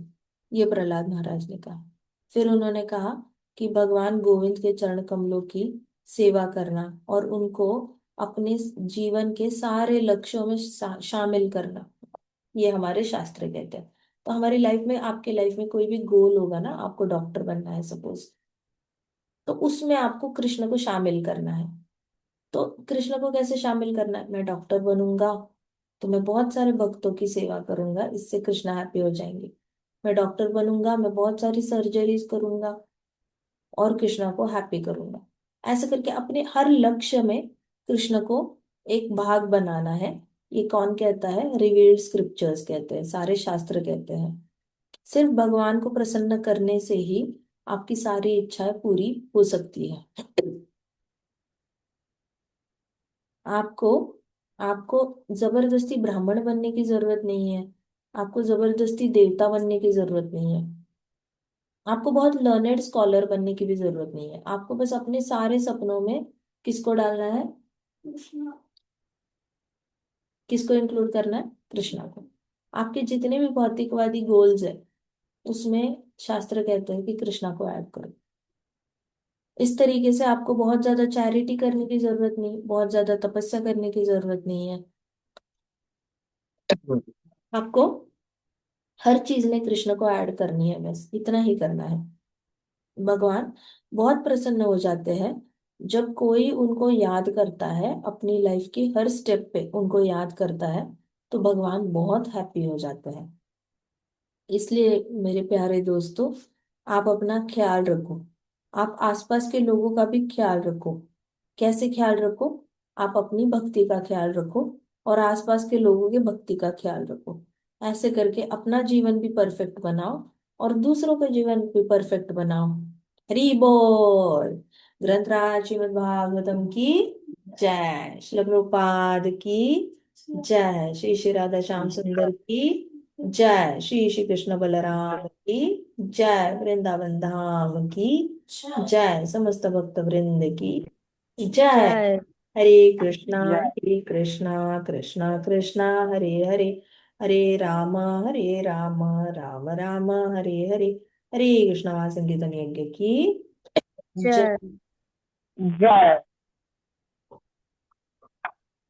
ये प्रहलाद महाराज ने कहा। फिर उन्होंने कहा कि भगवान गोविंद के चरण कमलों की सेवा करना और उनको अपने जीवन के सारे लक्ष्यों में शामिल करना, ये हमारे शास्त्र कहते हैं। तो हमारी लाइफ में, आपके लाइफ में कोई भी गोल होगा ना, आपको डॉक्टर बनना है सपोज, तो उसमें आपको कृष्ण को शामिल करना है। तो कृष्ण को कैसे शामिल करना है? मैं डॉक्टर बनूंगा तो मैं बहुत सारे भक्तों की सेवा करूंगा, इससे कृष्णा हैप्पी हो जाएंगे। मैं डॉक्टर बनूंगा, मैं बहुत सारी सर्जरीज करूंगा और कृष्णा को हैप्पी करूंगा। ऐसे करके अपने हर लक्ष्य में कृष्ण को एक भाग बनाना है। ये कौन कहता है? रिवील्ड स्क्रिप्चर्स कहते हैं, सारे शास्त्र कहते हैं। सिर्फ भगवान को प्रसन्न करने से ही आपकी सारी इच्छाएं पूरी हो सकती है। आपको आपको जबरदस्ती ब्राह्मण बनने की जरूरत नहीं है, आपको जबरदस्ती देवता बनने की जरूरत नहीं है, आपको बहुत लर्नेड स्कॉलर बनने की भी जरूरत नहीं है। आपको बस अपने सारे सपनों में किसको डालना है? किसको इंक्लूड करना है? कृष्णा को। आपके जितने भी भौतिकवादी गोल्स है, उसमें शास्त्र कहते हैं कि कृष्णा को ऐड करो। इस तरीके से आपको बहुत ज्यादा चैरिटी करने की जरूरत नहीं, बहुत ज्यादा तपस्या करने की जरूरत नहीं है। आपको हर चीज में कृष्ण को ऐड करनी है, बस इतना ही करना है। भगवान बहुत प्रसन्न हो जाते हैं जब कोई उनको याद करता है, अपनी लाइफ की हर स्टेप पे उनको याद करता है, तो भगवान बहुत हैप्पी हो जाते हैं। इसलिए मेरे प्यारे दोस्तों, आप अपना ख्याल रखो, आप आसपास के लोगों का भी ख्याल रखो। कैसे ख्याल रखो? आप अपनी भक्ति का ख्याल रखो और आसपास के लोगों की भक्ति का ख्याल रखो। ऐसे करके अपना जीवन भी परफेक्ट बनाओ और दूसरों का जीवन भी परफेक्ट बनाओ। हरि बोल। ग्रंथराज श्रीमद् भागवतम की जय। श्रील प्रभुपाद की जय। श्री श्री राधा श्याम सुंदर की जय। श्री श्री कृष्ण बलराम की जय। वृंदावन धाम की जय। समस्त भक्त वृंद की जय। जय। जय हरे कृष्णा कृष्णा कृष्णा हरे हरे, हरे राम राम राम हरे हरे, हरे कृष्ण। वहां संकीर्तन यज्ञ की जय। जय। जय